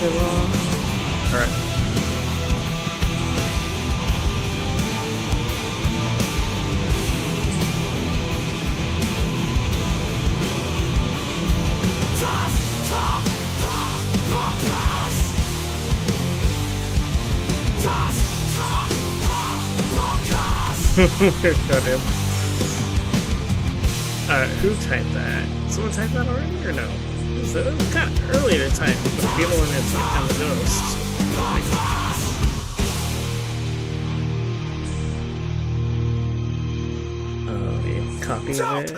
too long. Alright. Goddamn. Who typed that? Someone typed that already or no? It was kind of early to type, but people when it's like on the ghost. Oh, yeah, copy of it.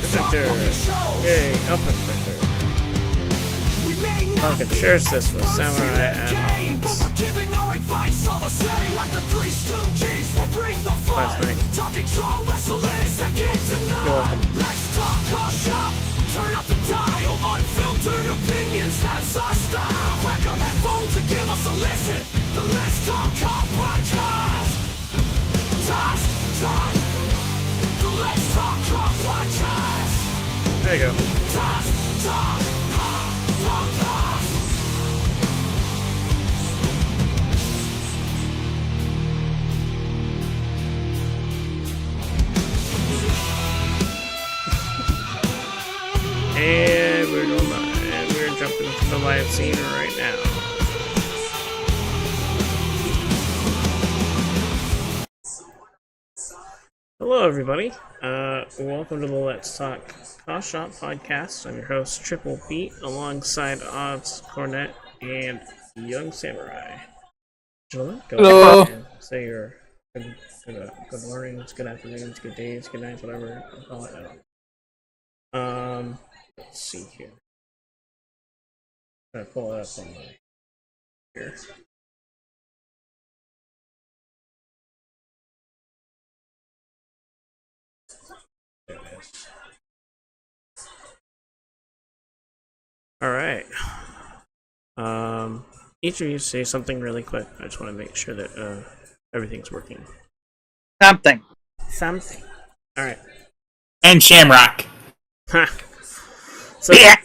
Protector. Yay, Alpha Protector. Pocket shares this with Samurai add-ons. Last night. You're welcome. Turn up the dial, unfiltered opinions, that's our style. Crack our headphones and give us a listen. The Let's Talk CAW podcast. The Let's Talk CAW podcast. There you go. And we're going live, and we're jumping into the live scene right now. Hello, everybody. Welcome to the Let's Talk CAW Shop podcast. I'm your host, Triple Pete, alongside Odds, Cornet, and Young Samurai. Gentlemen, go ahead and say your good mornings, good afternoons, good days, good nights, whatever you call it. Let's see here. I'm gonna pull it up on my here. There it is. Alright. Each of you say something really quick. I just want to make sure that everything's working. Something. Alright. And Shamrock. Ha. So, yeah.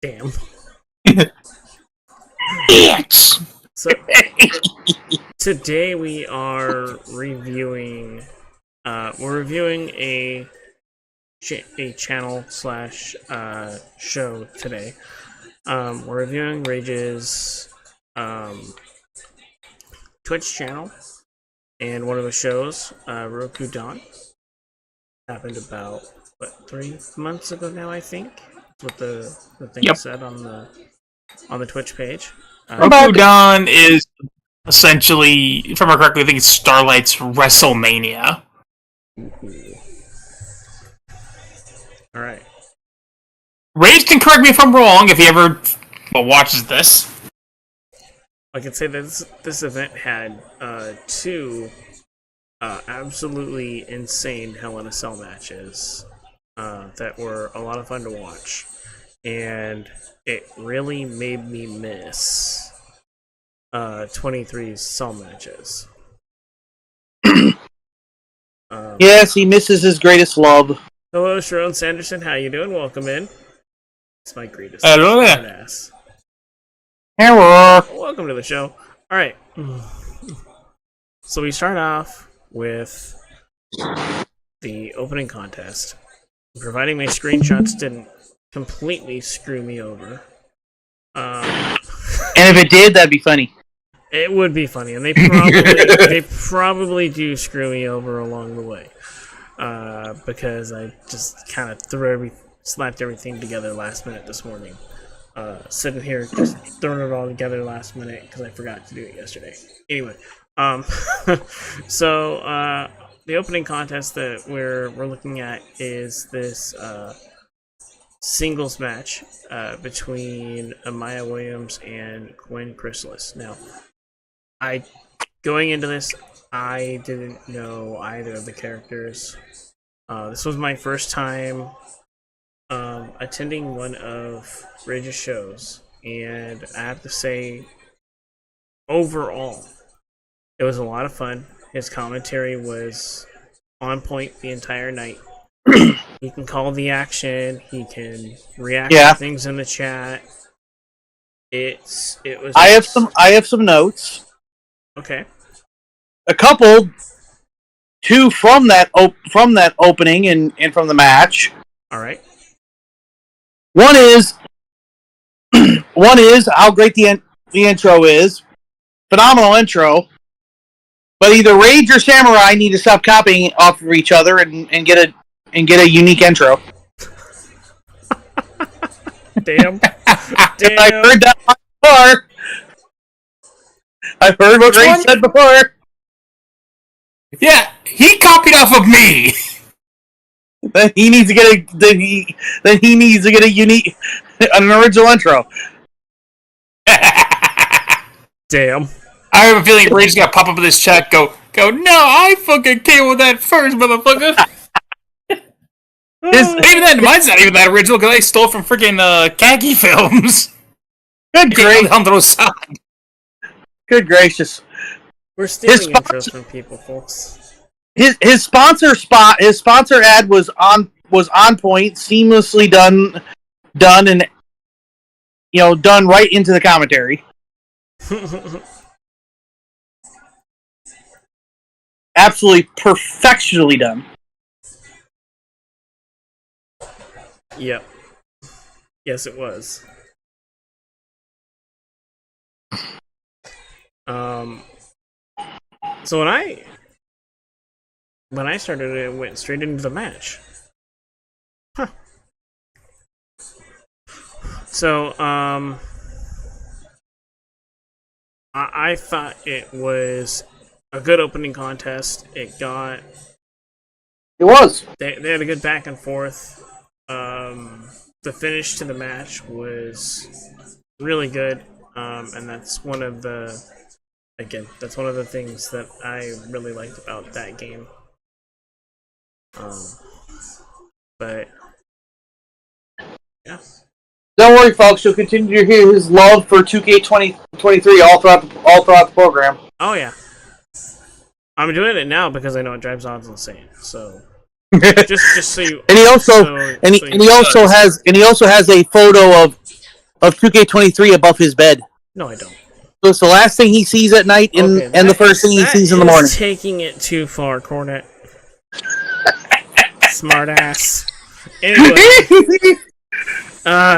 Damn. Bitch. So today we are reviewing. We're reviewing a channel slash show today. We're reviewing Rage's Twitch channel, and one of the shows, Roku Dawn, happened about 3 months ago now, I think. That's what the thing said on the Twitch page. Roku Dawn is essentially, if I remember correctly, I think it's Starlight's WrestleMania. Alright. Rage can correct me if I'm wrong if he ever watches this. I can say that this event had 2 absolutely insane Hell in a Cell matches that were a lot of fun to watch, and it really made me miss 23's Cell matches. Yes, he misses his greatest love. Hello, Sharon Sanderson. How you doing? Welcome in. It's my greatest. Hello there. Ass. Hello. Welcome to the show. All right. So we start off with the opening contest. Providing my screenshots didn't completely screw me over. And if it did, that'd be funny. It would be funny, and they probably do screw me over along the way. Because I just kind of slapped everything together last minute this morning. Sitting here just throwing it all together last minute because I forgot to do it yesterday. Anyway, so the opening contest that we're looking at is this singles match between Amaya Williams and Gwen Chrysalis. Now, going into this, I didn't know either of the characters. This was my first time attending one of Rage's shows, and I have to say, overall, it was a lot of fun. His commentary was on point the entire night. He can call the action. He can react Yeah. to things in the chat. It was. I have some notes. Okay. A couple, two from that opening and from the match. All right. One is how great the intro is. Phenomenal intro. But either Rage or Samurai need to stop copying off of each other and get a unique intro. Damn. I heard that before. I've heard what Rage said before. Yeah, he copied off of me. Then he needs to get a unique, an original intro. Damn. I have a feeling Ray's gonna pop up in this chat. Go. No, I fucking came with that first, motherfucker. Even then, mine's not even that original because I stole from freaking CAW films. Good gracious. Good gracious. We're stealing intros from people, folks. His sponsor ad was on point, seamlessly done and done right into the commentary. Absolutely perfectionally done. Yep. Yes, it was. So when I started, it went straight into the match. Huh. So, I thought it was a good opening contest. It was. They had a good back and forth. The finish to the match was really good, and that's one of the things that I really liked about that game. But yeah. Don't worry, folks. You'll continue to hear his love for 2K23 all throughout the program. Oh yeah. I'm doing it now because I know it drives odds insane. So just so you. And he also has a photo of 2K23 above his bed. No, I don't. So it's the last thing he sees at night and the first thing he sees in the morning. Taking it too far, Cornet. Smartass. Anyway,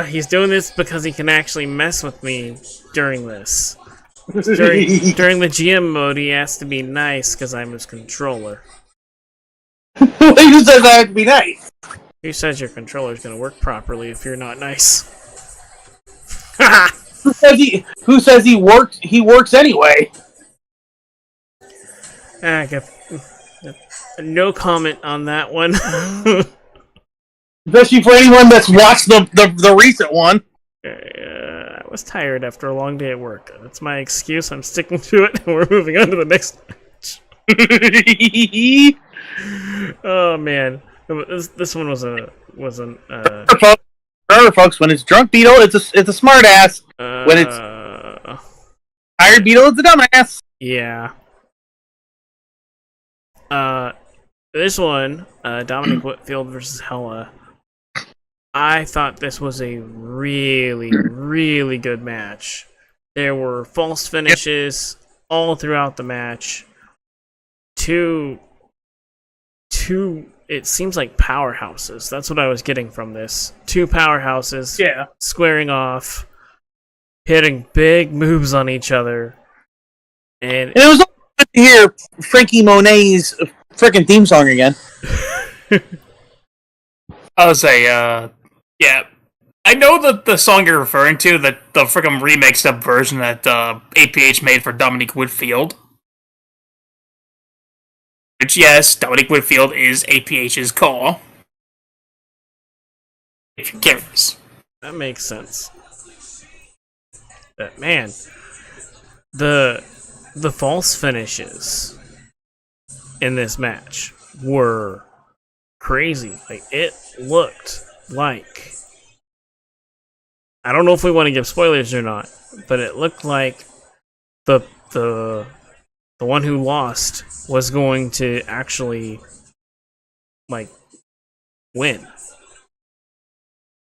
he's doing this because he can actually mess with me during this. During the GM mode, he has to be nice because I'm his controller. Who says I have to be nice? Who says your controller's gonna work properly if you're not nice? Who says he works? He works anyway. No comment on that one. Especially for anyone that's watched the recent one. I was tired after a long day at work. That's my excuse. I'm sticking to it, and we're moving on to the next match. Oh man, this one wasn't. Remember, folks, when it's drunk Beetle, it's a smart ass. When it's tired Beetle, it's a dumbass. Yeah. This one, Dominic Whitfield versus Hella. I thought this was a really, really good match. There were false finishes all throughout the match. Two, it seems like powerhouses. That's what I was getting from this. Two powerhouses squaring off, hitting big moves on each other. And it was good to hear Frankie Monet's freaking theme song again. I would say, yeah. I know the song you're referring to, the freaking remixed up version that APH made for Dominic Whitfield. Which, yes, Dominic Whitfield is APH's CAW. If you're curious. That makes sense. But man, the false finishes in this match were crazy. Like, it looked like, I don't know if we want to give spoilers or not, but it looked like the one who lost was going to actually like win.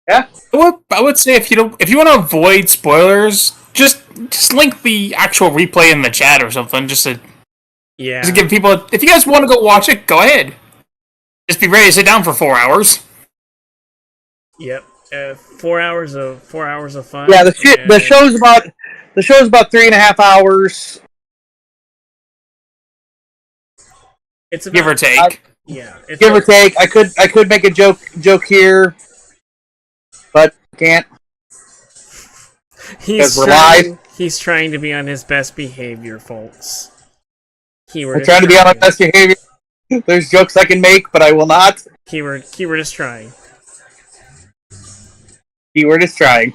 Yeah. I would say if you want to avoid spoilers, just link the actual replay in the chat or something. Just to give people. If you guys want to go watch it, go ahead. Just be ready to sit down for 4 hours. Yep. 4 hours of fun. Yeah, the show's about 3.5 hours. It's about, give or take. Give or take. I could make a joke here, but can't. He's trying to be on his best behavior, folks. I'm trying to be on my best behavior. There's jokes I can make, but I will not. Keyword is trying. Keyword is trying.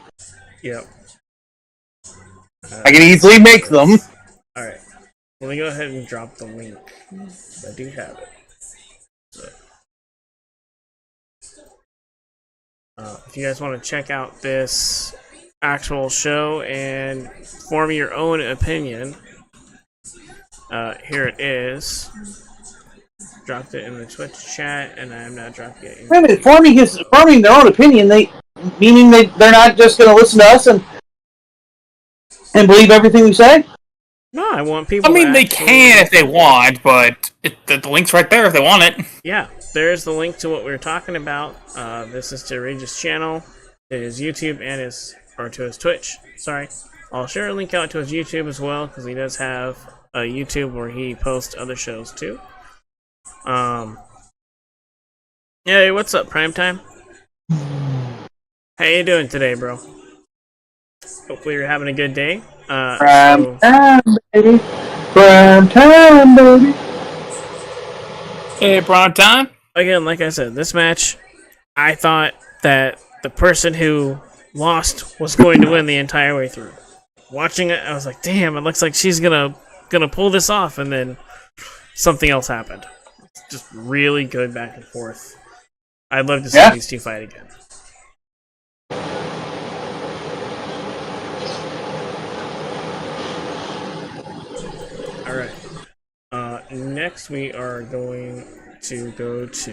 Yep. I can easily make them. Alright. Let me go ahead and drop the link. I do have it. So. If you guys want to check out this actual show and form your own opinion, here it is. Dropped it in the Twitch chat, and I'm not dropping it. Wait a minute, forming their own opinion, meaning they're not just going to listen to us and believe everything we say? No, I want people. I mean, they can if they want, but the link's right there if they want it. Yeah, there's the link to what we were talking about. This is to Regis' channel, to his YouTube, and to his Twitch. Sorry, I'll share a link out to his YouTube as well because he does have a YouTube where he posts other shows too. Hey, what's up, Primetime? How you doing today, bro? Hopefully you're having a good day. Prime time, baby. Prime time, baby. Hey, prime time. Again, like I said, this match, I thought that the person who lost was going to win the entire way through. Watching it, I was like, damn, it looks like she's gonna pull this off, and then something else happened. It's just really good back and forth. I'd love to see these two fight again. Alright. Next we are going to go to...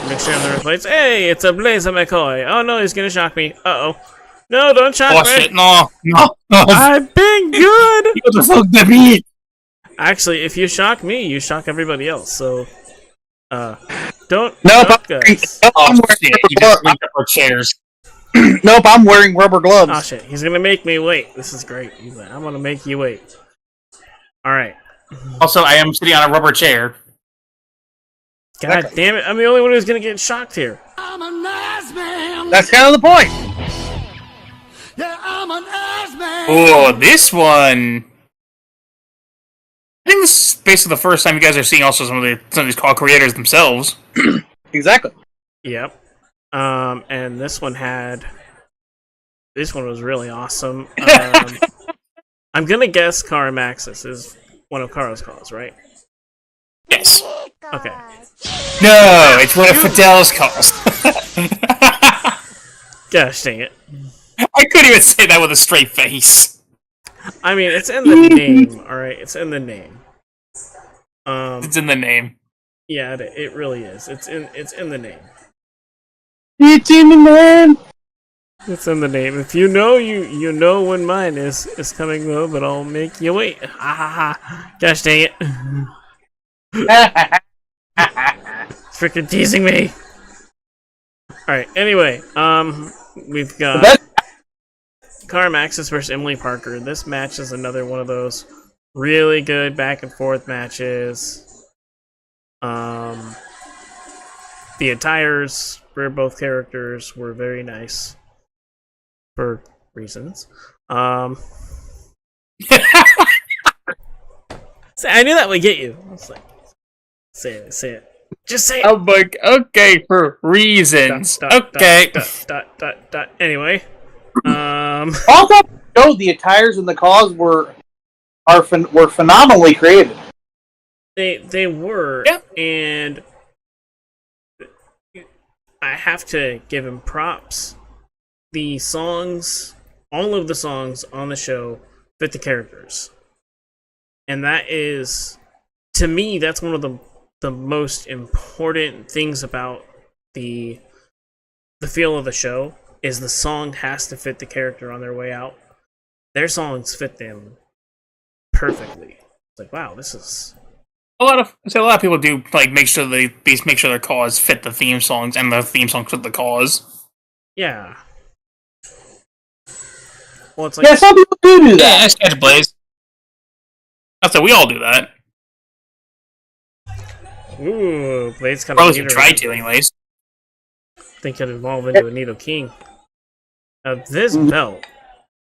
Make sure I'm in the right place. Hey, it's a Blazer McCoy. Oh no, he's gonna shock me. Uh-oh. No, don't shock me. Shit, no. I've been good! What the fuck that mean? Actually, if you shock me, you shock everybody else, so... don't Nope, shock us. I'm Shit, you just linked up our chairs. Nope, I'm wearing rubber gloves. Oh shit, he's gonna make me wait. This is great. He's like, I'm gonna make you wait. Alright. Also, I am sitting on a rubber chair. God damn it, I'm the only one who's gonna get shocked here. I'm a nice man. That's kind of the point. Yeah, I'm a nice man. Oh, this one. I think this is basically the first time you guys are seeing also some of these CAW creators themselves. Exactly. Yep. And this one was really awesome. I'm gonna guess Caramaxis is one of Karo's calls, right? Yes. Okay. No, it's one of Fidel's calls. Gosh dang it. I couldn't even say that with a straight face. I mean, it's in the name, alright? It's in the name. It's in the name. Yeah, it really is. It's in the name. It's in the name. It's in the name. If you know, you know when mine is coming though, but I'll make you wait. Ha ha ha. Gosh dang it. Freaking teasing me. Alright, anyway, we've got Caramaxis versus Emily Parker. This match is another one of those really good back and forth matches. The attires for both characters were very nice for reasons. See, I knew that would get you. I was like, say it. Just say it. I'm like, okay, for reasons. Okay. Anyway. Also, the attires and the CAWs were phenomenally created. They were, and I have to give him props. The songs, all of the songs on the show fit the characters. And that is, to me, that's one of the most important things about the feel of the show, is the song has to fit the character on their way out. Their songs fit them perfectly. It's like, wow, this is a lot of people do like make sure their cause fit the theme songs, and the theme songs fit the cause. Yeah. Well, it's like, yeah, some people do Yeah, that. that's Catch Blaze. That's we all do that. ooh, Blade's kind Or of at least we try to, anyways. think could evolve into a Nido King. This belt,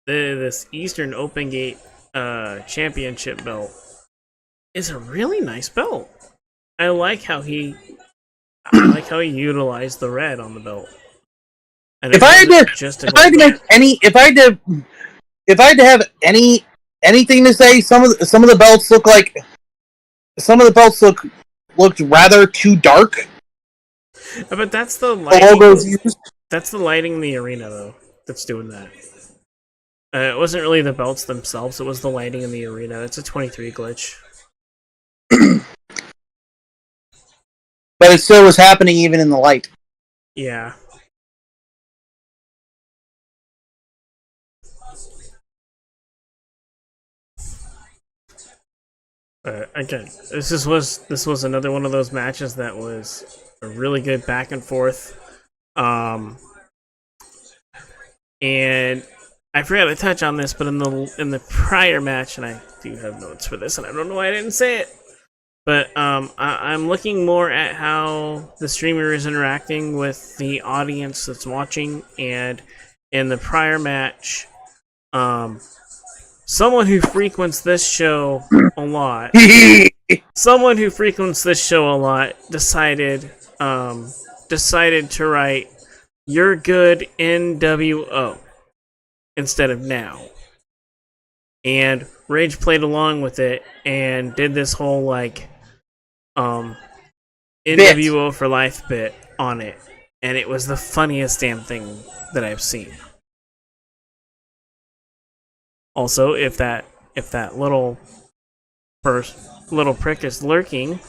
this Eastern Open Gate championship belt, is a really nice belt. I like how he utilized the red on the belt. And If I had to have anything to say, some of the belts looked rather too dark. But that's the The lighting. logos used. That's the lighting in the arena, though, that's doing that. It wasn't really the belts themselves, it was the lighting in the arena. It's a 23 glitch. But it still was happening even in the light. Yeah. Again, this was another one of those matches that was a really good back and forth. And I forgot to touch on this, but in the prior match, and I do have notes for this, and I don't know why I didn't say it, but I'm looking more at how the streamer is interacting with the audience that's watching, and in the prior match, someone who frequents this show a lot, decided to write "You're good NWO" instead of "now," and Rage played along with it and did this whole NWO for life bit on it, and it was the funniest damn thing that I've seen. Also, if that little prick is lurking,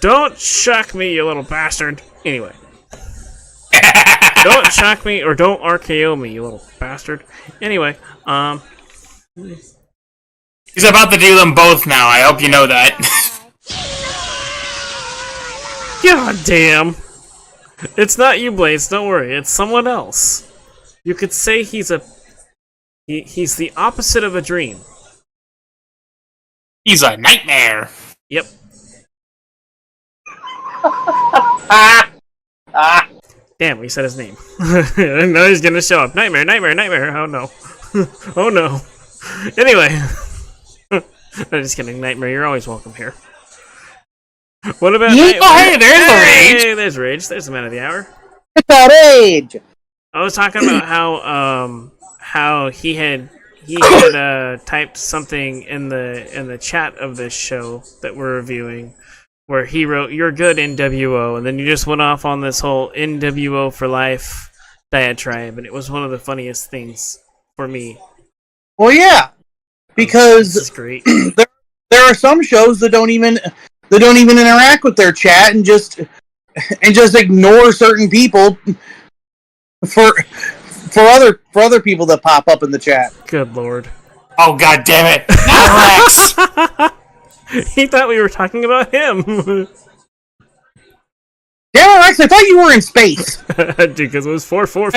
don't shock me, you little bastard. Anyway, don't shock me or don't RKO me, you little bastard. Anyway, He's about to do them both now. I hope you know that. God damn. It's not you, Blaze. Don't worry. It's someone else. You could say he's the opposite of a dream. He's a nightmare. Yep. Damn, we said his name. Now he's gonna show up. Nightmare, nightmare, nightmare. Oh no. Oh no. Anyway. I'm just kidding, Nightmare. You're always welcome here. What about? Yeah, hey, there's the Rage. Hey, there's Rage. There's the man of the hour. It's a Rage. I was talking about how he had typed something in the chat of this show that we're reviewing, where he wrote "You're good NWO," and then you just went off on this whole NWO for life diatribe, and it was one of the funniest things for me. Well, yeah, because This is great. there are some shows that don't even interact with their chat and just ignore certain people for other people that pop up in the chat. Good lord. Oh, god damn it. Not Rex. He thought we were talking about him. Yeah, Rex, I thought you were in space. Dude, because it was 4 life.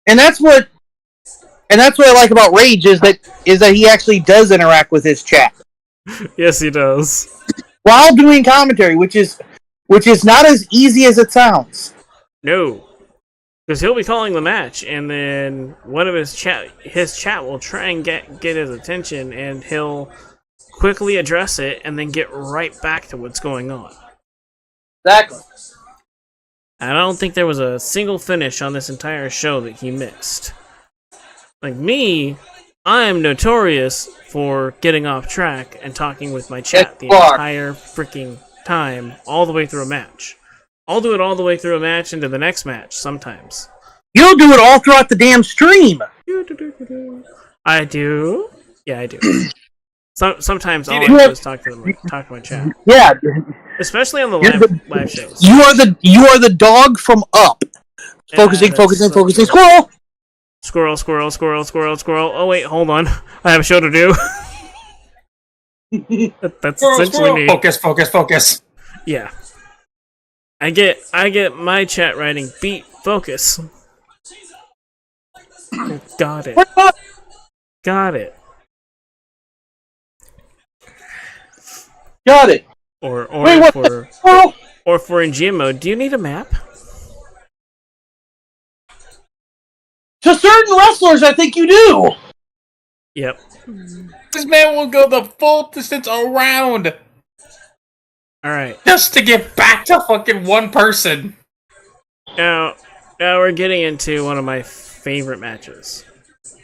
And that's what I like about Rage is that he actually does interact with his chat Yes, he does. while doing commentary, which is not as easy as it sounds. No. Because he'll be calling the match, and then one of his chat will try and get his attention, and he'll quickly address it, and then get right back to what's going on. Exactly. And I don't think there was a single finish on this entire show that he missed. Like me, I am notorious for getting off track and talking with my chat the entire freaking time, all the way through a match. I'll do it all the way through a match into the next match sometimes. You don't do it all throughout the damn stream. I do. Yeah, I do. Sometimes all I do is talk to my chat. Yeah, especially on the live shows. You are the dog from Up. Focusing. Squirrel. Squirrel. Oh wait, hold on. I have a show to do. That's essentially me. Focus. Yeah. I get my chat writing beat focus. Got it. Got it. Or for in GM mode, do you need a map? To certain wrestlers, I think you do. Yep. This man will go the full distance around. Alright. Just to get back to fucking one person. Now we're getting into one of my favorite matches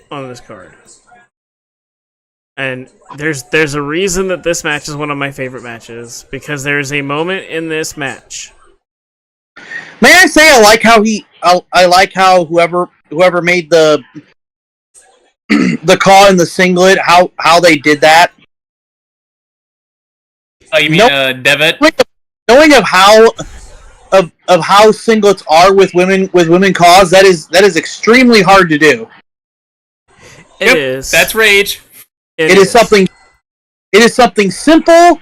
on this card. And there's a reason that this match is one of my favorite matches, because there's a moment in this match. May I say I like how whoever made the CAW in the singlet, how they did that. Oh, you mean Devitt? Knowing of how singlets are with women CAWs, that is extremely hard to do. It is. That's rage. It is something simple.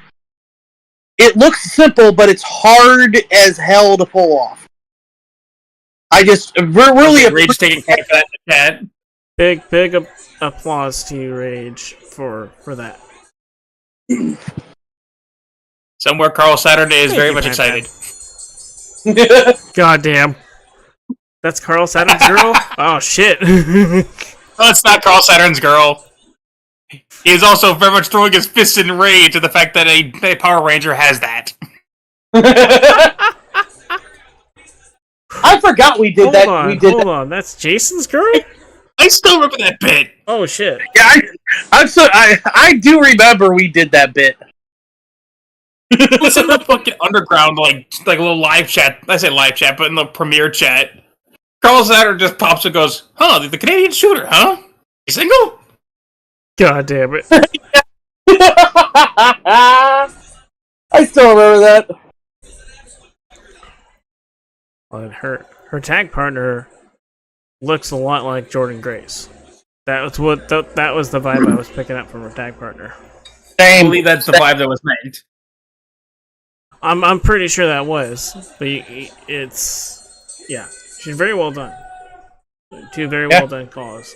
It looks simple, but it's hard as hell to pull off. We're really Rage taking credit for that in the chat. Big applause to you, Rage, for that. Somewhere Carl Saturday is very much excited. Goddamn. That's Carl Saturn's girl? Oh shit. No, it's not Carl Saturn's girl. He is also very much throwing his fists in rage at the fact that a Power Ranger has that. I forgot we did that. Hold on. That's Jason's girl? I still remember that bit. Oh shit. Yeah, I do remember we did that bit. It was in the fucking underground, like a little live chat. I say live chat, but in the premiere chat. Carl Saturn just pops and goes, "Huh, the Canadian shooter, huh? You single?" God damn it. I still remember that. Well, her tag partner looks a lot like Jordan Grace. That was the vibe I was picking up from her tag partner. I believe that's the vibe that was meant. I'm pretty sure that was, but she's very well done. Two very well done calls.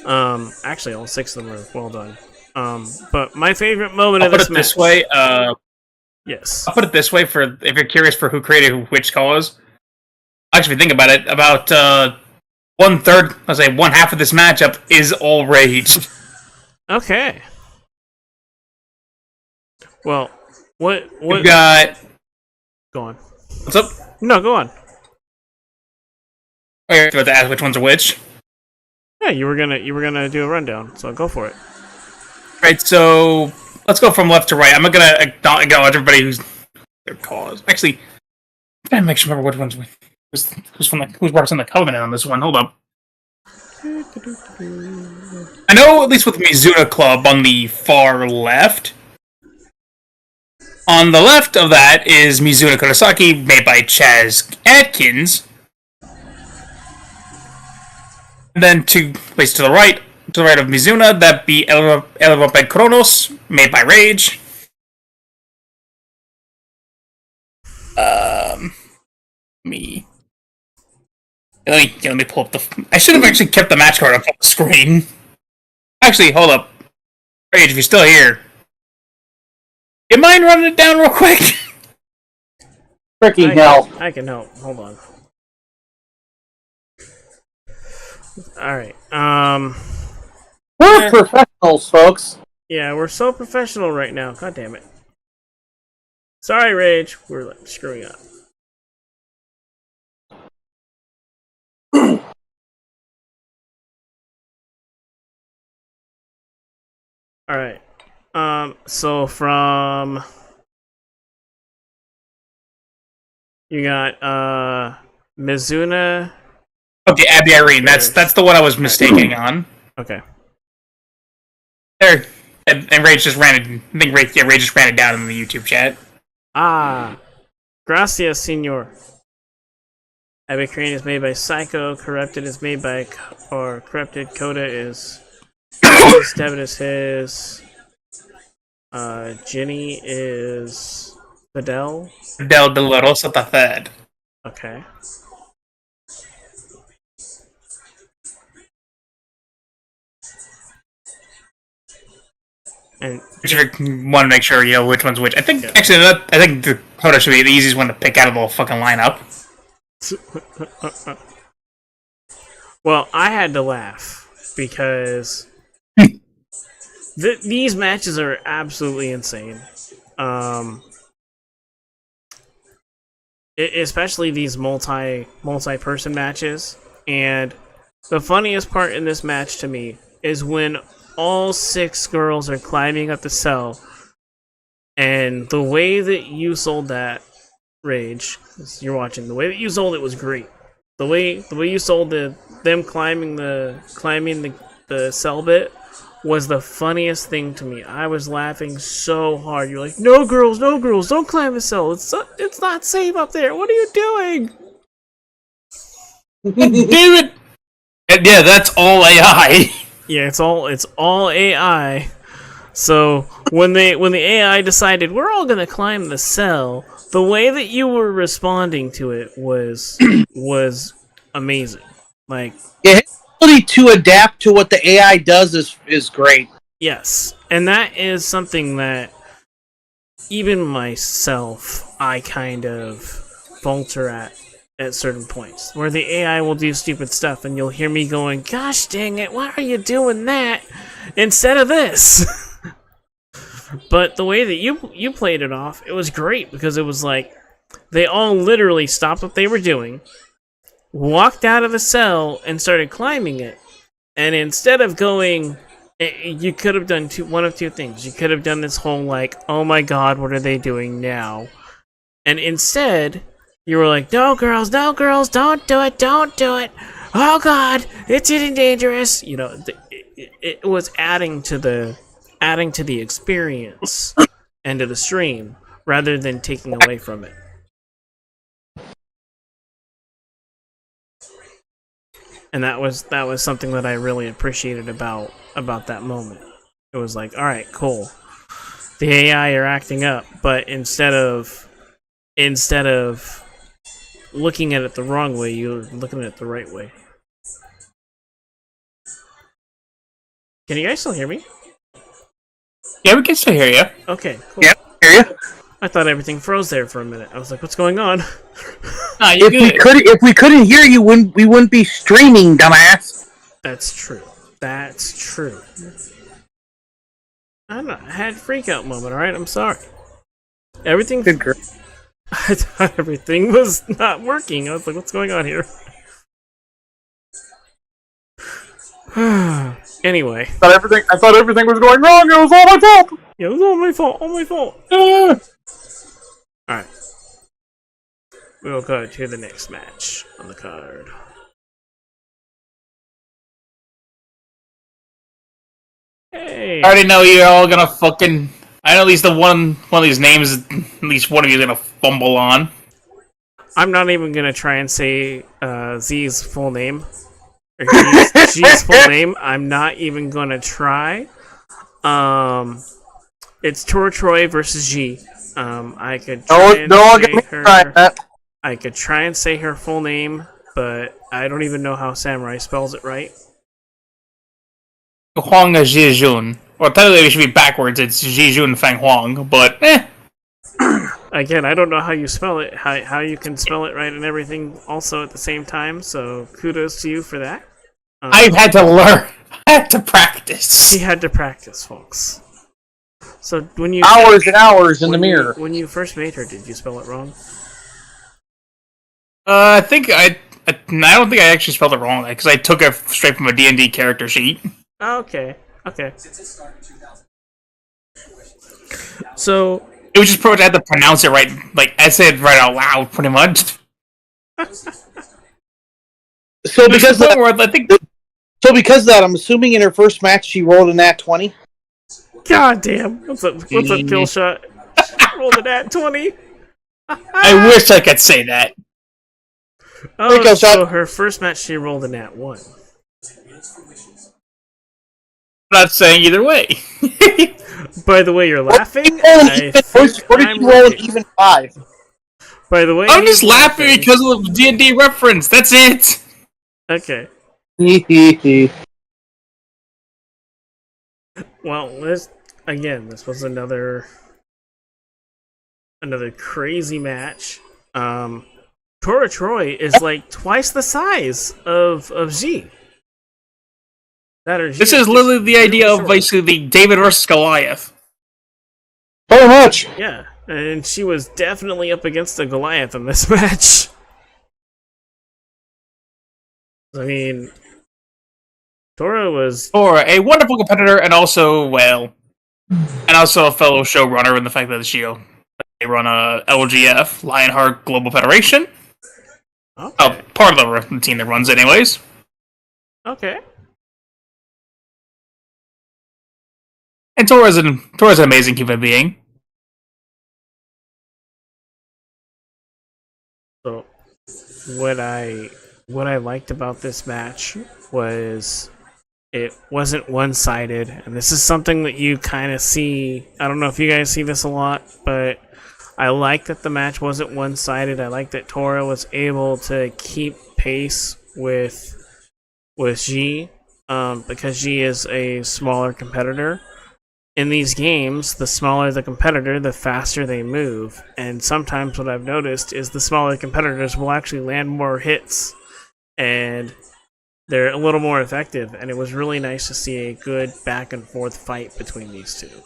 Actually, all 6 of them are well done. But my favorite moment of this match. This way. Yes. I'll put it this way: for if you're curious for who created which calls, actually think about it. About 1/3, I'll say 1/2 of this matchup is all rage. Okay. Well, what you got? Go on. What's up? No, go on. Oh, you're about to ask which ones are which. Yeah, you were gonna do a rundown, so go for it. Right, so let's go from left to right. I'm not gonna acknowledge everybody who's their cause. Actually, I'm trying to make sure I remember which ones who's representing the Covenant on this one. Hold up. I know at least with Mizuna Club on the far left. On the left of that is Mizuna Kurosaki, made by Chaz Atkins. And then to the right of Mizuna, that'd be El Romped Kronos, made by Rage. Let me pull up the. I should have actually kept the match card up on the screen. Actually, hold up, Rage, if you're still here, you mind running it down real quick? Freaking hell! I can help. Hold on. Alright, We're professionals, folks. yeah, we're so professional right now. God damn it. Sorry, Rage. We're screwing up. Alright. So from... You got, Mizuna Okay, Abby Irene. That's the one I was mistaking on. Okay. There. And Rage just ran it. I think Rage just ran it down in the YouTube chat. Ah, gracias, senor. Abby Crane is made by Psycho. Corrupted is made by, or Corrupted Coda is. Devin is his. Jenny is Fidel. Del Dolorosa the Third. Okay. And If you want to make sure you know which one's which, I think actually I think the Coda should be the easiest one to pick out of the whole fucking lineup. well, I had to laugh because these matches are absolutely insane. Especially these multi-person matches. And the funniest part in this match to me is when all 6 girls are climbing up the cell, and the way that you sold that, Rage, 'cause you're watching, the way that you sold it was great. The way you sold them climbing the cell bit was the funniest thing to me. I was laughing so hard. You're like, no girls, don't climb the cell. It's not safe up there. What are you doing? Damn it! And yeah, that's all AI. Yeah, it's all AI. So when the AI decided we're all gonna climb the cell, the way that you were responding to it was amazing. Like, Yeah, his ability to adapt to what the AI does is great. yes, and that is something that even myself I kind of falter at certain points, where the AI will do stupid stuff and you'll hear me going, gosh dang it, why are you doing that instead of this? But the way that you played it off, it was great, because it was like they all literally stopped what they were doing, walked out of the cell, and started climbing it. And instead of going, you could have done one of two things. You could have done this whole like, oh my god, what are they doing now? And instead, you were like, no girls, don't do it, oh god, it's getting dangerous. You know, it was adding to the experience and to the stream rather than taking away from it. And that was something that I really appreciated about that moment. It was like, all right, cool. The AI are acting up, but instead of looking at it the wrong way, you're looking at it the right way. Can you guys still hear me? Yeah, we can still hear you. Okay, cool. Yeah, hear you. I thought everything froze there for a minute. I was like, what's going on? If we couldn't hear you, we wouldn't be streaming, dumbass. That's true. I don't know. I had a freak out moment, alright? I'm sorry. Everything. Good girl. I thought everything was not working. I was like, what's going on here? Anyway. I thought everything was going wrong. It was all my fault. Yeah, it was all my fault. Alright. We'll go to the next match on the card. Hey! I already know you're all gonna fucking... I know at least one of these names, at least one of you is gonna fumble on. I'm not even gonna try and say Z's full name. Or G's full name. I'm not even gonna try. It's Troy versus G. I could try and say her full name, but I don't even know how Samurai spells it right. Huang Jijun. Well, technically it should be backwards. It's Jijun Fang Huang, but Again, I don't know how you spell it, how you can spell it right and everything also at the same time, so kudos to you for that. I've had to learn. I had to practice. He had to practice, folks. So when you Hours and hours in the mirror. When you first made her, did you spell it wrong? I don't think I actually spelled it wrong, because I took it straight from a D&D character sheet. Okay. So it was just pretty much I had to pronounce it right, like I said it right out loud, pretty much. So because the point where I think. So because of that, I'm assuming in her first match she rolled a nat 20. God damn! What's up, Pill Shot? Rolled a nat 20. I wish I could say that. Oh, so her first match she rolled a nat 1. I'm not saying either way. By the way, you're laughing. What did you roll an even 5? By the way, I'm just laughing because of the D&D reference. That's it. Okay. Well, this was another crazy match. Tora Troy is like twice the size of G. This is literally the idea of basically the David versus Goliath. Very much. Yeah, and she was definitely up against a Goliath in this match. I mean, Tora, a wonderful competitor, and also a fellow showrunner in the fact that they run a LGF, Lionheart Global Federation. Okay. Part of the team that runs, anyways. Okay. And Tora's an amazing human being. So, what I liked about this match was it wasn't one-sided, and this is something that you kind of see. I don't know if you guys see this a lot, but I like that the match wasn't one-sided. I like that Tora was able to keep pace with G, because G is a smaller competitor. In these games, the smaller the competitor, the faster they move. And sometimes what I've noticed is the smaller competitors will actually land more hits, and they're a little more effective. And it was really nice to see a good back and forth fight between these two.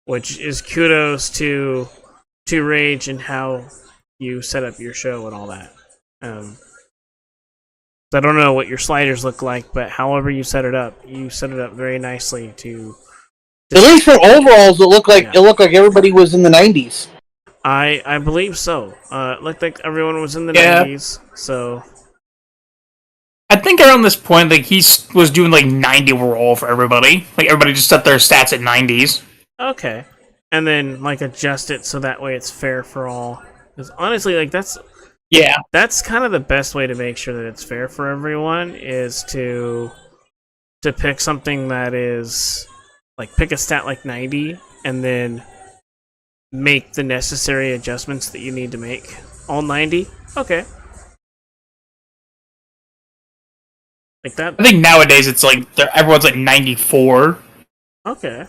Which is kudos to Rage and how you set up your show and all that. I don't know what your sliders look like, but however you set it up very nicely to at least for overalls, it looked like everybody was in the 90s. I believe so. It looked like everyone was in the 90s, so I think around this point, like, he was doing like 90 overall for everybody. Like, everybody just set their stats at 90s. Okay. And then like adjust it so that way it's fair for all. Because honestly, like that's kind of the best way to make sure that it's fair for everyone, is to pick something that is like, pick a stat like 90 and then make the necessary adjustments that you need to make. All 90? Okay. Like that. I think nowadays it's like everyone's like 94. Okay.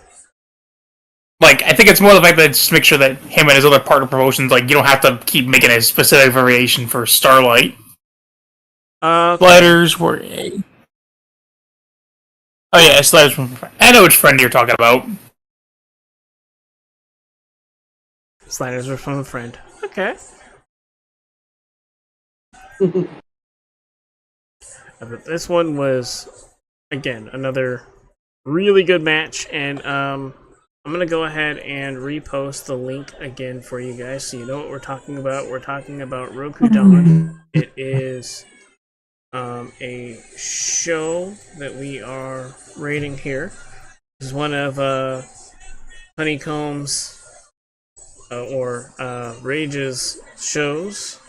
Like, I think it's more the fact that just make sure that him and his other partner promotions, like, you don't have to keep making a specific variation for Starlight. Okay. Sliders were a... Oh yeah, sliders from... I know which friend you're talking about. Sliders were from a friend. Okay. But this one was, again, another really good match, and I'm going to go ahead and repost the link again for you guys so you know what we're talking about. We're talking about Roku Dawn. It is a show that we are rating here. This is one of Honeycomb's or Rage's shows.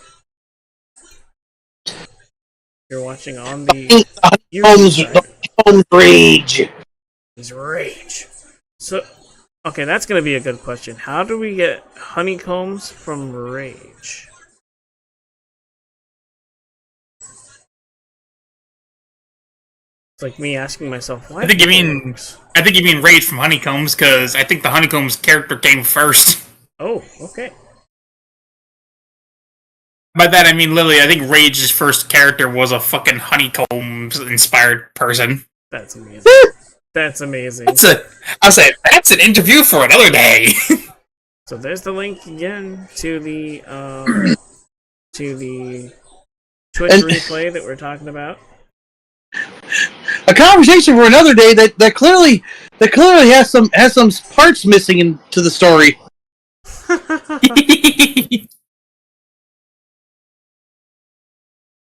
You're watching on the Honeycomb's Rage. It's Rage. So, okay, that's going to be a good question. How do we get honeycombs from Rage? It's like me asking myself, why? I think you mean Rage from Honeycombs, because I think the Honeycombs character came first. Oh, okay. By that I mean, literally, I think Rage's first character was a fucking Honeycombs-inspired person. That's amazing. That's amazing. I'll say, that's an interview for another day. So there's the link again to the Twitch replay that we're talking about. A conversation for another day that clearly has some parts missing into the story.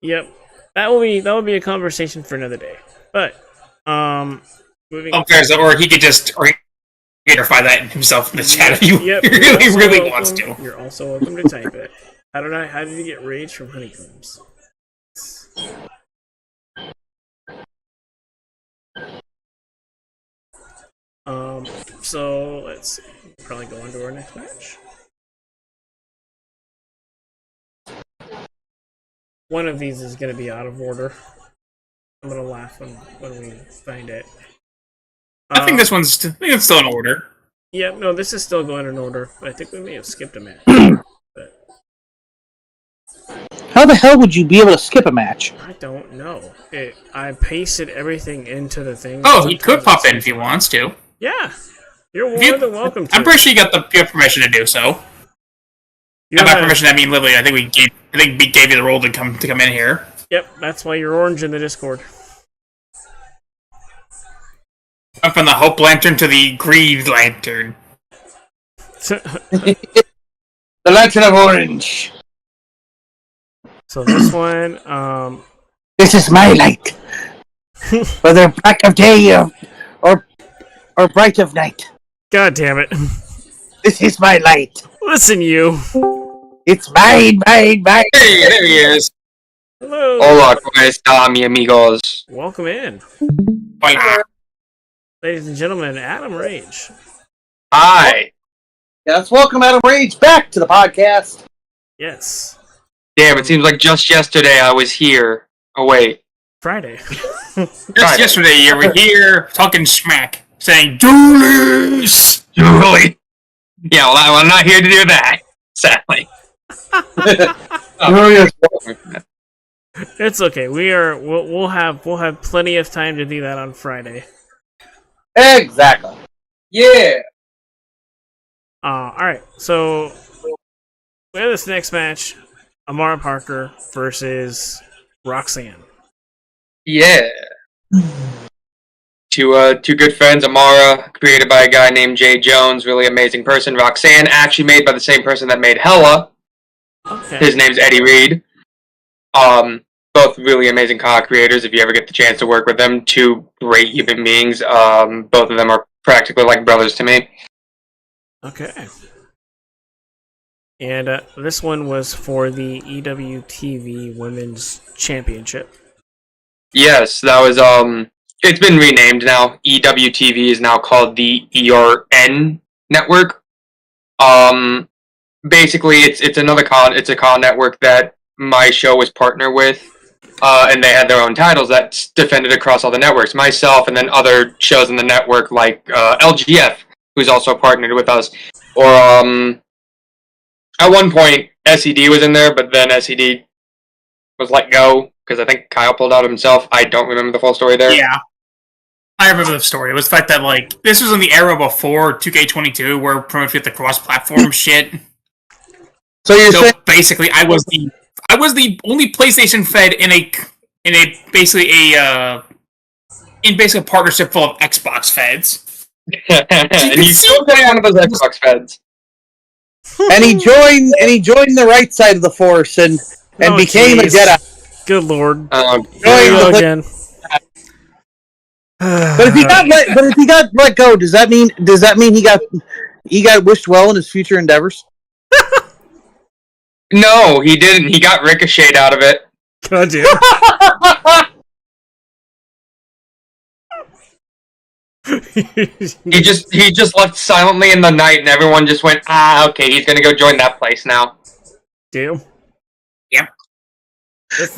Yep. That will be a conversation for another day. But moving Okay, so, or he could just clarify that himself in the chat if you really wants to. You're also welcome to type it. How did you get rage from honeycombs? So let's probably go on to our next match. One of these is going to be out of order. I'm going to laugh when we find it. I think this one's still in order. Yeah, no, this is still going in order. But I think we may have skipped a match. But How the hell would you be able to skip a match? I don't know. I pasted everything into the thing. Oh, he could pop in if he wants to. Yeah, you're more than welcome to. I'm pretty sure you have permission to do so. And by permission, I mean literally. I think we gave you the role to come in here. Yep, that's why you're orange in the Discord. I'm from the Hope Lantern to the Greed Lantern. The Lantern of Orange. So this one, This is my light. Whether black of day or bright of night. God damn it! This is my light. Listen, you. It's mine. Hey, there he is. Hello. Hola, ¿cómo está, mi amigos? Welcome in, Hola. ladies and gentlemen. Adam Rage. Hi. Yes, welcome Adam Rage back to the podcast. Yes. Damn, it seems like just yesterday I was here. Oh, wait. Friday. Just yesterday, you were here talking smack, saying "Julius." Really? Yeah, well, I'm not here to do that, sadly. It's okay. We'll have plenty of time to do that on Friday. Exactly. Yeah. All right. So we have this next match: Amara Parker versus Roxanne. Yeah. Two good friends, Amara, created by a guy named Jay Jones, really amazing person. Roxanne, actually made by the same person that made Hella. Okay. His name's Eddie Reed. Both really amazing CAW creators. If you ever get the chance to work with them, two great human beings. Both of them are practically like brothers to me. Okay. And this one was for the EWTV Women's Championship. Yes, that was it's been renamed now. EWTV is now called the ERN network. Basically it's another a CAW network that my show was partnered with. And they had their own titles that's defended across all the networks. Myself and then other shows in the network like LGF, who's also partnered with us. Or at one point SED was in there, but then SED was let go because I think Kyle pulled out himself. I don't remember the full story there. Yeah, I remember the story. It was the fact that like this was in the era before 2K22, where pretty much with the cross-platform shit. So basically, I was the only PlayStation fed in basically a partnership full of Xbox feds. And you still play one of those Xbox feds. and he joined the right side of the Force and became a Jedi. Good lord. Again. But if he got let go, does that mean he got wished well in his future endeavors? No, he didn't. He got ricocheted out of it. God damn. He just left silently in the night, and everyone just went, okay, he's gonna go join that place now. Damn. Yep.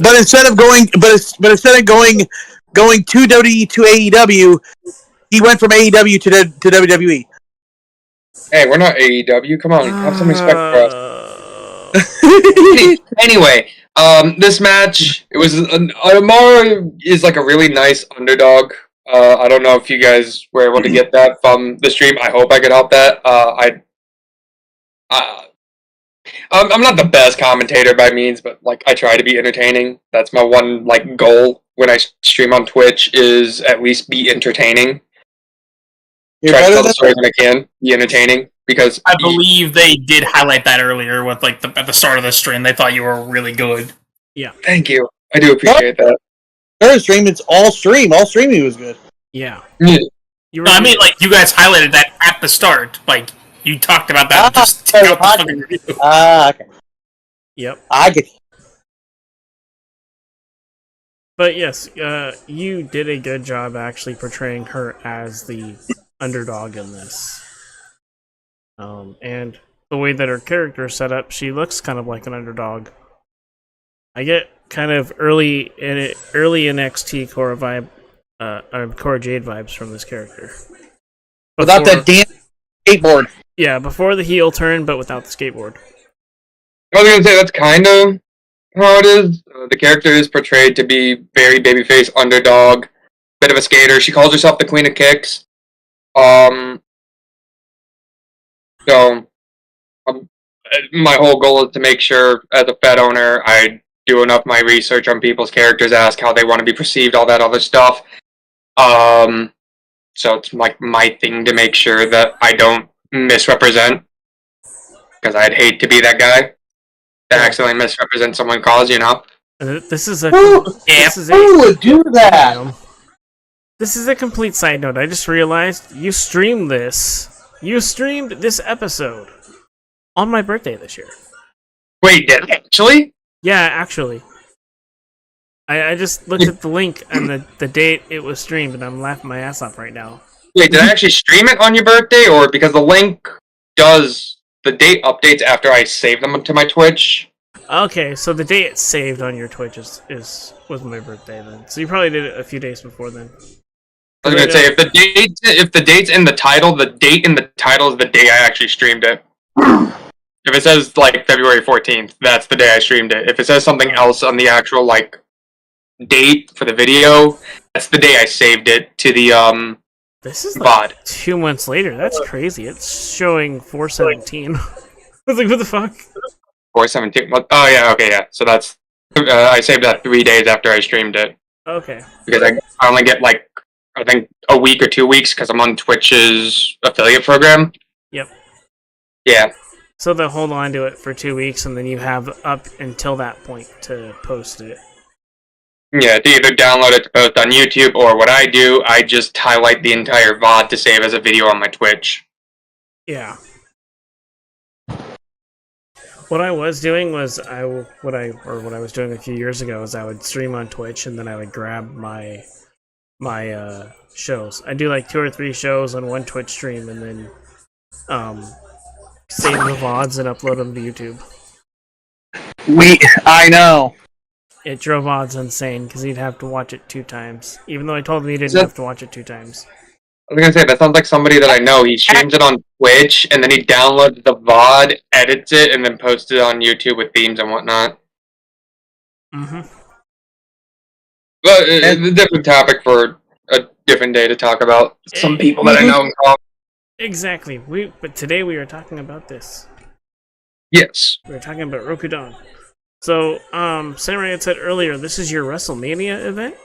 But instead of going to WWE to AEW, he went from AEW to WWE. Hey, we're not AEW. Come on, have some respect for us. Anyway, this match, it was Amara is like a really nice underdog. I don't know if you guys were able to get that from the stream. I hope I could help that. I'm not the best commentator by means, but like I try to be entertaining. That's my one like goal when I stream on Twitch is at least be entertaining. You're try to better tell than the stories when I can, be entertaining. Because I believe they did highlight that earlier with like at the start of the stream. They thought you were really good. Yeah. Thank you. I do appreciate that. Third stream, it's all stream. All streaming was good. Yeah. Yeah. You No, I mean, like, you guys highlighted that at the start. Like, you talked about that. Just so take out the the fucking review. Okay. Yep. I get. But yes, you did a good job actually portraying her as the underdog in this. And the way that her character is set up, she looks kind of like an underdog. I get kind of early NXT Cora vibe, Cora Jade vibes from this character. Without that damn skateboard. Yeah, before the heel turn, but without the skateboard. I was gonna say that's kind of how it is. The character is portrayed to be very babyface, underdog, bit of a skater. She calls herself the Queen of Kicks. My whole goal is to make sure, as a Fed owner, I do enough my research on people's characters, ask how they want to be perceived, all that other stuff. So it's like my thing to make sure that I don't misrepresent, because I'd hate to be that guy that accidentally misrepresent someone's cause, you know. This is a Who would do that? This is a complete side note. I just realized you streamed this. You streamed this episode on my birthday this year. Wait, did actually? Yeah, actually. I just looked at the link and the date it was streamed, and I'm laughing my ass off right now. Wait, did I actually stream it on your birthday, or because the link does the date updates after I save them to my Twitch? Okay, so the date it's saved on your Twitch was my birthday then. So you probably did it a few days before then. I was gonna say if the date's in the title, the date in the title is the day I actually streamed it. If it says like February 14th, that's the day I streamed it. If it says something else on the actual like date for the video, that's the day I saved it to the This is VOD. like 2 months later. That's crazy. It's showing 4/17. I was like, what the fuck? 4/17. Oh yeah, okay, yeah. So that's I saved that 3 days after I streamed it. Okay. Because I only get like I think a week or 2 weeks because I'm on Twitch's affiliate program. Yep. Yeah. So they'll hold on to it for 2 weeks, and then you have up until that point to post it. Yeah, to either download it to post on YouTube, or what I do, I just highlight the entire VOD to save as a video on my Twitch. Yeah. What I was doing was what I was doing a few years ago is I would stream on Twitch, and then I would grab my shows. I do like 2 or 3 shows on one Twitch stream, and then save the VODs and upload them to YouTube. I know. It drove odds insane because he'd have to watch it 2 times, even though I told him he didn't have to watch it 2 times. I was gonna say that sounds like somebody that I know. He streams it on Twitch, and then he downloads the VOD, edits it, and then posts it on YouTube with themes and whatnot. Mm-hmm. But it's a different topic for a different day to talk about. Some people that I know. Exactly. But today we are talking about this. Yes. We're talking about Rokudan. So, Samurai had said earlier, this is your WrestleMania event,